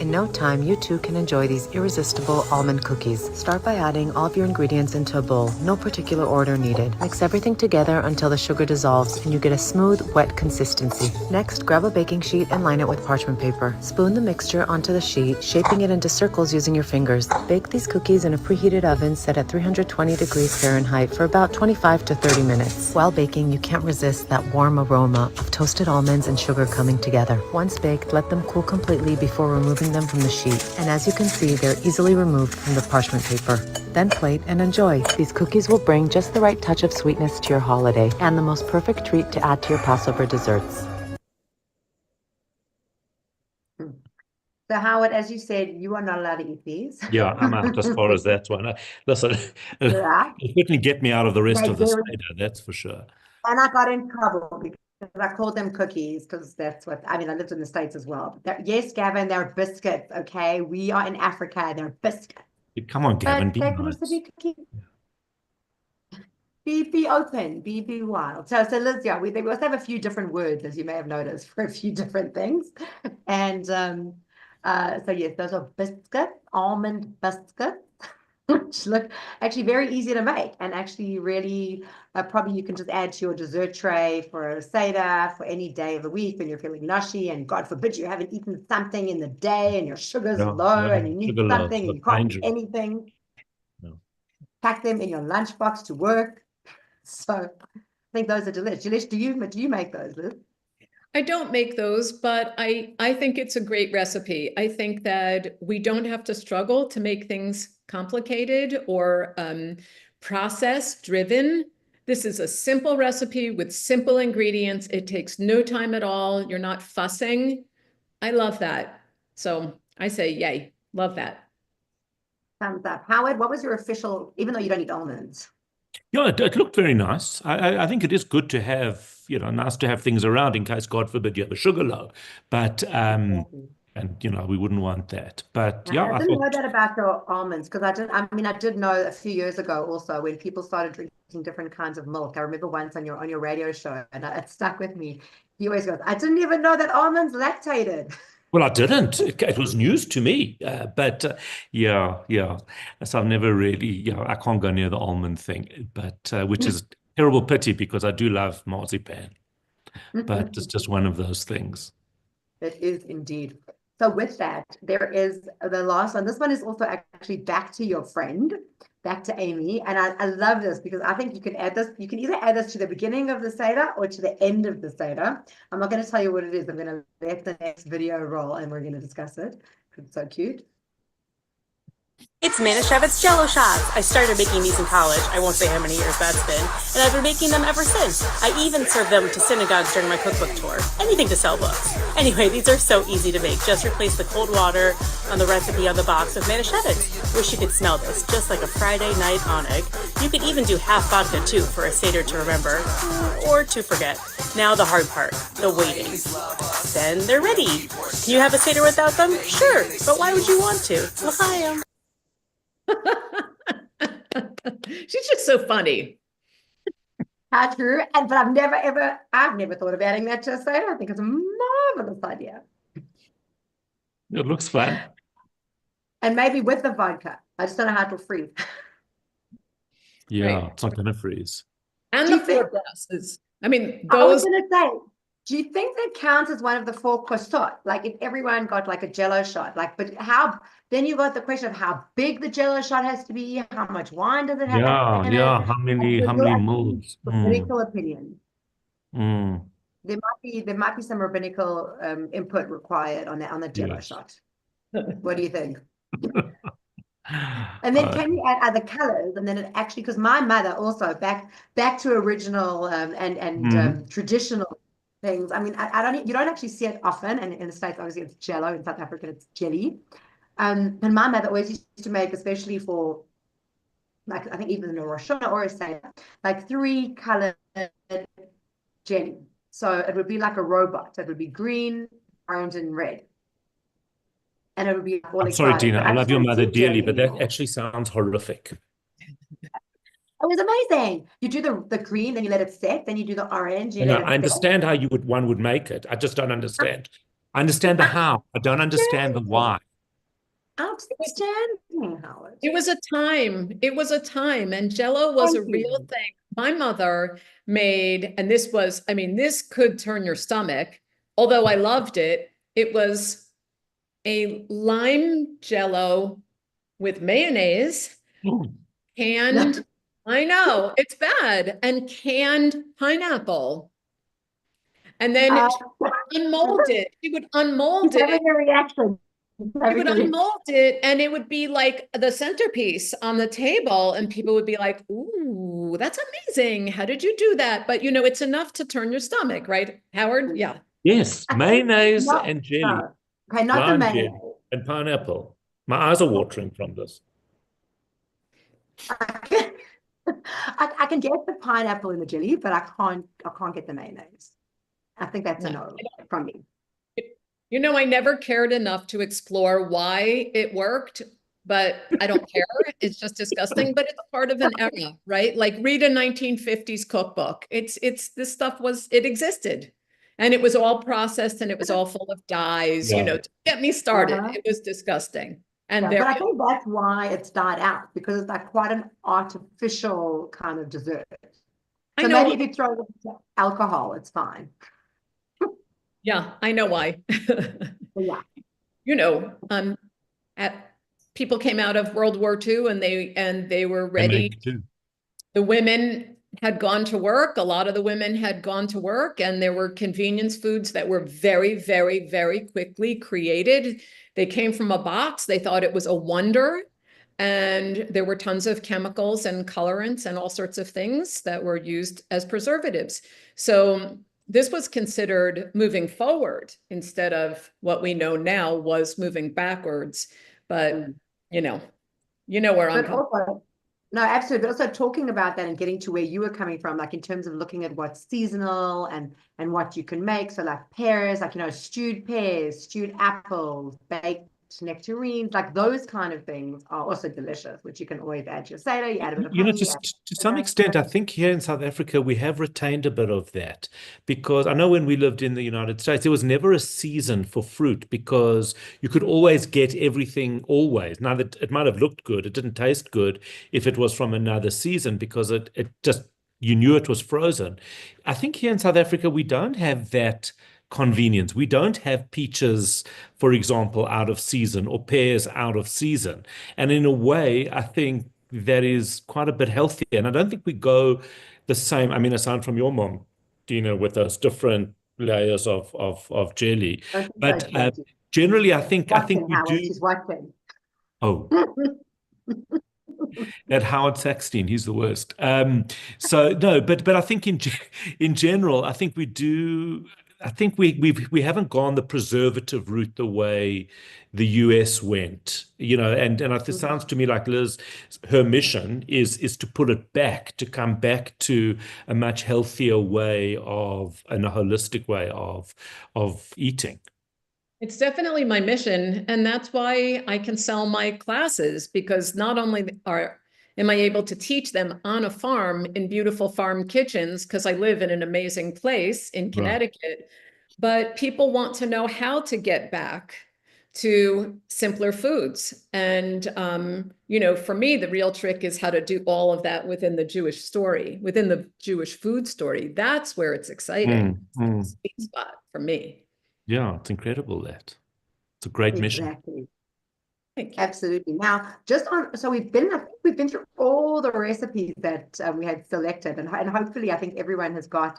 In no time, you too can enjoy these irresistible almond cookies. Start by adding all of your ingredients into a bowl, no particular order needed. Mix everything together until the sugar dissolves and you get a smooth, wet consistency. Next, grab a baking sheet and line it with parchment paper. Spoon the mixture onto the sheet, shaping it into circles using your fingers. Bake these cookies in a preheated oven set at 320 degrees Fahrenheit for about 25 to 30 minutes. While baking, you can't resist that warm aroma of toasted almonds and sugar coming together. Once baked, let them cool completely before removing them from the sheet, and as you can see, they're easily removed from the parchment paper. Then plate and enjoy. These cookies will bring just the right touch of sweetness to your holiday and the most perfect treat to add to your Passover desserts. So Howard, as you said, you are not allowed to eat these. Yeah, I'm out as far as that one. Listen, Yeah. it certainly get me out of the rest They of the do. Seder, that's for sure. And I got in trouble because I called them cookies because that's what, I mean, I lived in the States as well. Yes, Gavin, they're biscuits, okay? We are in Africa, they're biscuits. Come on, Gavin, But be they nice. can also be cookies. Be open, be wild. So Liz, yeah, we also have a few different words, as you may have noticed, for a few different things. And so yes, those are biscuits, almond biscuits, which look actually very easy to make, and actually really probably you can just add to your dessert tray for a Seder for any day of the week when you're feeling lushy, and God forbid you haven't eaten something in the day and your sugar's low and you need sugar low, something so and you can't eat dangerous. anything. No. Pack them in your lunchbox to work. So I think those are delicious. Delish, do you make those, Liz? I don't make those, but I think it's a great recipe. I think that we don't have to struggle to make things complicated or process driven. This is a simple recipe with simple ingredients. It takes no time at all. You're not fussing. I love that. So I say yay, love that. Thumbs up. Howard, what was your official, even though you don't eat almonds? Yeah, it looked very nice. I think it is good to have, nice to have things around in case, God forbid, you have a sugar low. But, and, we wouldn't want that. But yeah, I didn't know that about your almonds because I did know a few years ago also when people started drinking different kinds of milk. I remember once on your radio show, and it stuck with me. He always goes, I didn't even know that almonds lactated. Well, I didn't. It was news to me. But yeah. So I've never really, I can't go near the almond thing, but which is a terrible pity because I do love marzipan. But it's just one of those things. It is indeed. So with that, there is the last one. This one is also actually back to your friend, back to Amy. And I love this because I think you can add this. You can either add this to the beginning of the Seder or to the end of the Seder. I'm not going to tell you what it is. I'm going to let the next video roll and we're going to discuss it. It's so cute. It's Manischewitz Jello shots. I started making these in college. I won't say how many years that's been. And I've been making them ever since. I even served them to synagogues during my cookbook tour. Anything to sell books. Anyway, these are so easy to make. Just replace the cold water on the recipe on the box with Manischewitz. Wish you could smell this, just like a Friday night oneg. You could even do half vodka too for a Seder to remember, or to forget. Now the hard part, the waiting. Then they're ready. Can you have a Seder without them? Sure, but why would you want to? L'chaim. She's just so funny. True. But I've never thought of adding that to a Seder. I think it's a marvelous idea. It looks fun. And maybe with the vodka. I just don't know how it'll freeze. Yeah, Right. It's not going to freeze. And Do the you think- 4 glasses. I mean, I was those. going to say, do you think that counts as one of the 4 kosot? Like if everyone got like a Jello shot, but then you got the question of how big the Jello shot has to be, how much wine does it have? Yeah. How many moles? Rabbinical opinion. Mm. There might be some rabbinical input required on the Jello Yes. shot. What do you think? And then can you add other colors? And then it actually, because my mother also back to original and traditional things. I mean, you don't actually see it often, and in the States, obviously, it's Jello. In South Africa, it's jelly. And my mother always used to make, especially for, like, I think even in a Rosh Hashanah or a Seder, like 3 colored jelly. So it would be like a robot. It would be green, orange, and red. And it would be all I'm sorry, exciting. Dina. But I I love just your don't mother see dearly, jelly but that anymore. actually sounds horrific. It was amazing. You do the green, then you let it set, then you do the orange, you let it I understand how one would make it. I just don't understand. I understand the how. I don't understand the why. Outstanding, Howard. It was a time. It was a time, and Jello was Thank a real you. thing. My mother made, and this could turn your stomach, although I loved it. It was a lime Jello with mayonnaise, canned, I know, it's bad, and canned pineapple. And then she would unmold it. She would unmold Keep having it. a reaction. You would unmold it and it would be like the centerpiece on the table, and people would be like, ooh, that's amazing. How did you do that? But it's enough to turn your stomach, right, Howard? Yeah. Yes, mayonnaise Not, and jelly, no. Okay, not the lime mayonnaise. jelly, and pineapple. My eyes are watering from this. I can get the pineapple in the jelly, but I can't get the mayonnaise. I think that's a no from me. I never cared enough to explore why it worked, but I don't care. It's just disgusting, but it's part of an era, right? Like read a 1950s cookbook. It's this stuff it existed. And it was all processed and it was all full of dyes, to get me started. It was disgusting. And but I think that's why it's died out, because it's like quite an artificial kind of dessert. So maybe if you throw alcohol, it's fine. Yeah, I know why. Yeah. People came out of World War II and they were ready. The women had gone to work. A lot of the women had gone to work, and there were convenience foods that were very, very, very quickly created. They came from a box. They thought it was a wonder. And there were tons of chemicals and colorants and all sorts of things that were used as preservatives. So this was considered moving forward instead of what we know now was moving backwards. But, you know where I'm coming from. No, absolutely. But also talking about that and getting to where you were coming from, like in terms of looking at what's seasonal and what you can make. So like pears, like, stewed pears, stewed apples, baked nectarines, like those kind of things are also delicious, which you can always add to your Seder. You add a bit of honey. To some extent, I think here in South Africa, we have retained a bit of that, because I know when we lived in the United States, there was never a season for fruit because you could always get everything always. Now that it might have looked good, it didn't taste good if it was from another season, because it just, you knew it was frozen. I think here in South Africa, we don't have that convenience. We don't have peaches, for example, out of season, or pears out of season. And in a way, I think that is quite a bit healthier. And I don't think we go the same. I mean, aside from your mom, Dina, with those different layers of jelly. But generally, I think we do. She's watching. Oh. That Howard Sackstein, he's the worst. So no, but I think in general, I think we do. I think we haven't gone the preservative route the way the US went, and it sounds to me like Liz, her mission is to put it back, to come back to a much healthier way and a holistic way of eating. It's definitely my mission, and that's why I can sell my classes, because not only am I able to teach them on a farm in beautiful farm kitchens, because I live in an amazing place in Connecticut, but people want to know how to get back to simpler foods. And, for me, the real trick is how to do all of that within the Jewish story, within the Jewish food story. That's where it's exciting. It's the sweet spot for me. Yeah, it's incredible that. It's a great mission. Exactly. Absolutely. Now, so we've been through all the recipes that we had selected, and hopefully I think everyone has got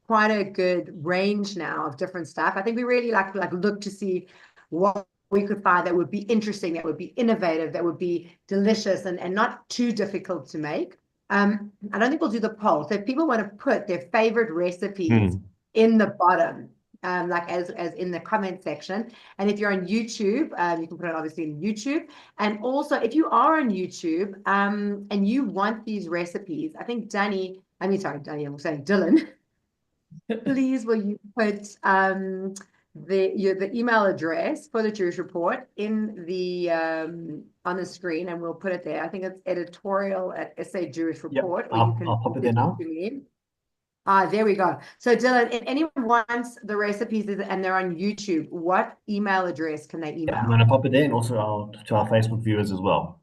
quite a good range now of different stuff. I think we really like look to see what we could find that would be interesting, that would be innovative, that would be delicious and not too difficult to make. I don't think we'll do the poll. So if people want to put their favorite recipes in the bottom, like as in the comment section. And if you're on YouTube, you can put it obviously in YouTube. And also if you are on YouTube and you want these recipes, I think Dylan, please will you put the email address for the Jewish Report in the on the screen, and we'll put it there. I think it's editorial@SA Jewish Report. Yep, I'll pop it there now. There we go. So Dylan, if anyone wants the recipes and they're on YouTube, what email address can they email? I'm going to pop it there, and also to our Facebook viewers as well.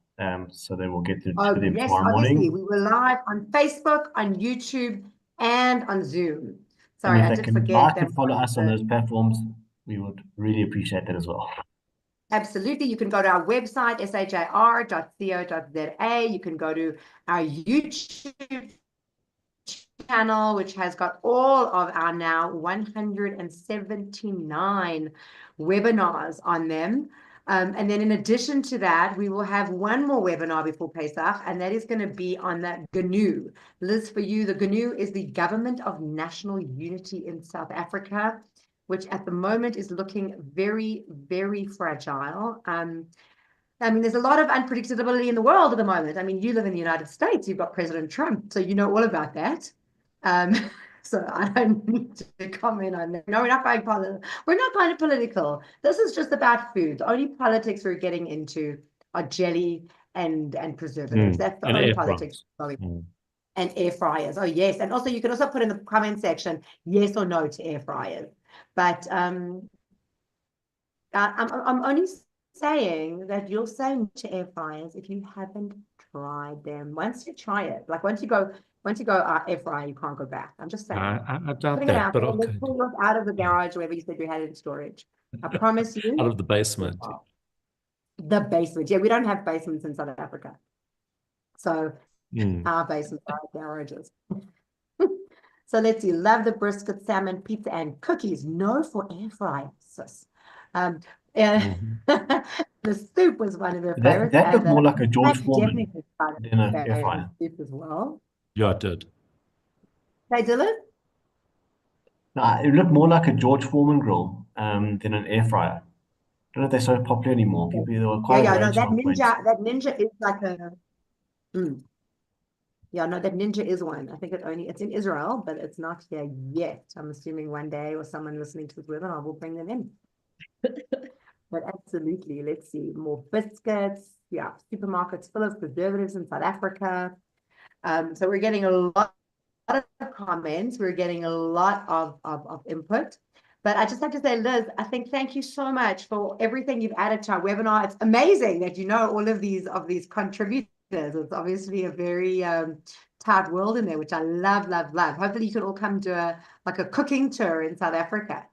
So they will get to them tomorrow morning. We were live on Facebook, on YouTube, and on Zoom. Sorry, I did forget. Like and follow us on those platforms. We would really appreciate that as well. Absolutely. You can go to our website, shir.co.za. You can go to our YouTube channel, which has got all of our now 179 webinars on them. And then in addition to that, we will have one more webinar before Pesach, and that is going to be on the GNU. Liz, for you, the GNU is the Government of National Unity in South Africa, which at the moment is looking very, very fragile. I mean, there's a lot of unpredictability in the world at the moment. I mean, you live in the United States, you've got President Trump, so you know all about that. So I don't need to comment on that. No, we're not going political. This is just about food. The only politics we're getting into are jelly and preservatives. That's the And only air politics. fryers. And air fryers. Oh, yes. And also, you can also put in the comment section, yes or no to air fryers. But I'm only saying that you'll say no to air fryers if you haven't tried them. Once you try it, like once you go air fryer, you can't go back. I'm just saying. I doubt Putting it that, out but there. Let's okay. pull it out of the garage, wherever you said you had it in storage. I promise you. Out of the basement. The basement. Yeah, we don't have basements in South Africa. So our basements are garages. So let's see. Love the brisket, salmon, pizza, and cookies. No for air fryers. The soup was one of their favorites. That looked more like a George Foreman definitely than an air fryer. soup as well. Yeah, it did. Hey, Dylan? No, it looked more like a George Foreman grill than an air fryer. I don't know if they're so popular anymore. People, there were quite a No, range that of brands. ninja is like a yeah, no, that ninja is one. I think it's in Israel, but it's not here yet. I'm assuming one day or someone listening to this webinar will bring them in. But absolutely, let's see, more biscuits. Yeah, supermarkets full of preservatives in South Africa. So we're getting a lot of comments. We're getting a lot of input. But I just have to say, Liz, I think thank you so much for everything you've added to our webinar. It's amazing that you know all of these contributors. It's obviously a very tight world in there, which I love, love, love. Hopefully you can all come to a cooking tour in South Africa.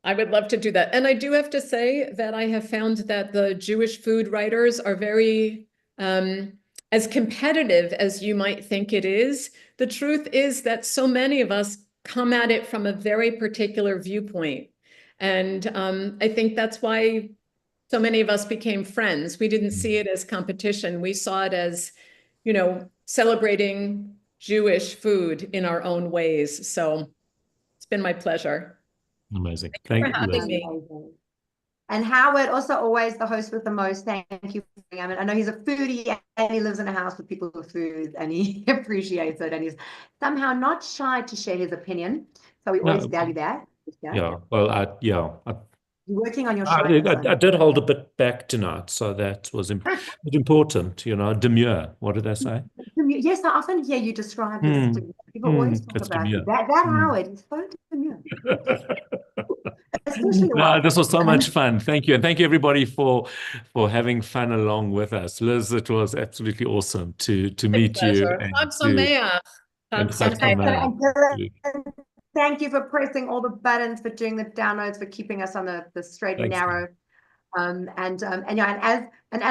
I would love to do that. And I do have to say that I have found that the Jewish food writers are very as competitive as you might think it is. The truth is that so many of us come at it from a very particular viewpoint. And I think that's why so many of us became friends. We didn't see it as competition. We saw it as, celebrating Jewish food in our own ways. So it's been my pleasure. Amazing. Thank you for having me. And Howard, also always the host with the most. Thank you. I mean, I know he's a foodie and he lives in a house with people with food and he appreciates it and he's somehow not shy to share his opinion. So we always value that. Yeah. Well, You're working on your show. I did hold a bit back tonight, so that was important. Demure. What did I say? Yes, I often hear you describe this. People always talk about demure. that. Howard is so demure. No, this was so much fun. Thank you. And thank you everybody for having fun along with us. Liz, it was absolutely awesome to meet you. Thank you for pressing all the buttons, for doing the downloads, for keeping us on the straight and narrow. And as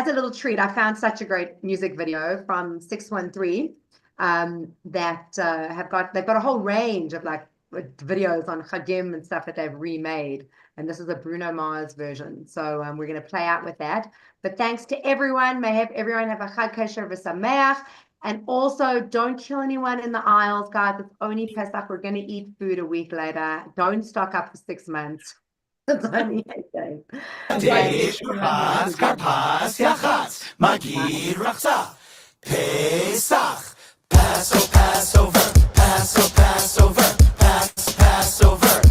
a little treat, I found such a great music video from 613 that they've got a whole range of videos on Chagim and stuff that they've remade. And this is a Bruno Mars version. So we're going to play out with that. But thanks to everyone. May everyone have a Chag Kosher v'Sameach. And also, don't kill anyone in the aisles, guys. It's only Pesach. We're going to eat food a week later. Don't stock up for 6 months. It's only 8 days. Pesach, Passover, Passover, Passover, Passover, Passover,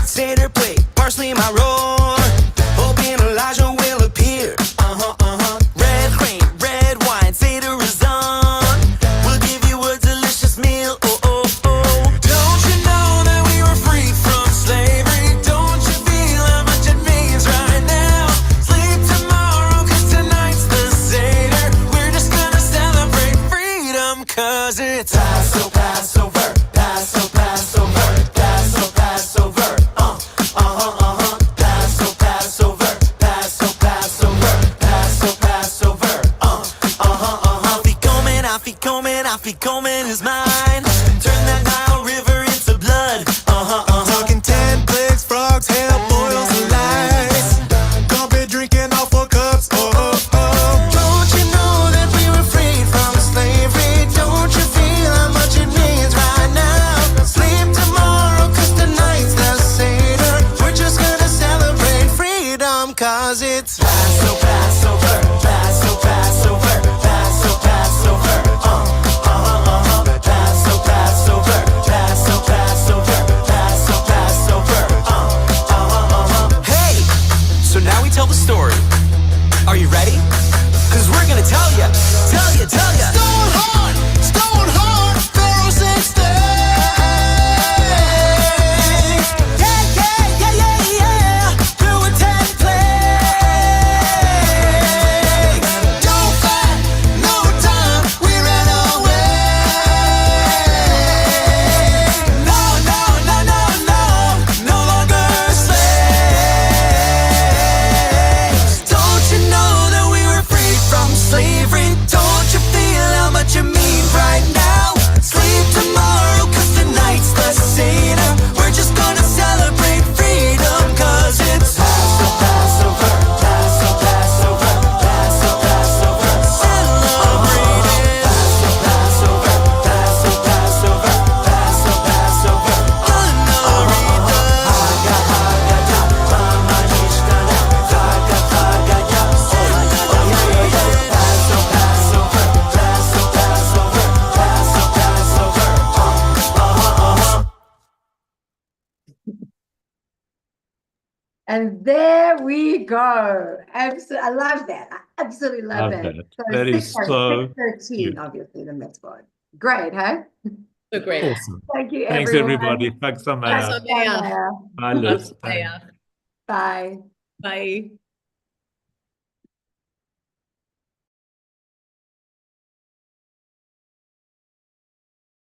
Seder plate, parsley in my roar, hoping Elijah will appear, red cream, red wine, Seder is on, we'll give you a delicious meal, Don't you know that we were free from slavery? 'cause it's Passover, Passover, Passover, Passover, Passover, Passover. Passover, Passover, Passover, Passover, Passover, Passover. Hey, so now we tell the story. Are you ready? 'Cause we're gonna tell ya, tell ya, tell ya. Stone hard, Pharaoh said stay. Yeah. There were 10 plagues. Don't fight, no time, we ran away. No longer slaves. Don't you know that we were freed from slavery? Don't you feel how much it means right now? Sleep tomorrow, 'cause tonight's the Seder. We're just gonna celebrate freedom, 'cause it's Passover, Passover, Passover, Passover, Passover, celebrate it. Passover, Passover, Passover, Passover, Passover, And there we go. Absolutely, I love that. I absolutely love Love that. that. So That is so 6:13, cute. obviously, the mitzvah. Great, huh? So great. Awesome. Thank you, Thanks, everyone. everybody. Thanks, Samaya. Samaya. Bye, Liz. Samaya. Bye. Bye.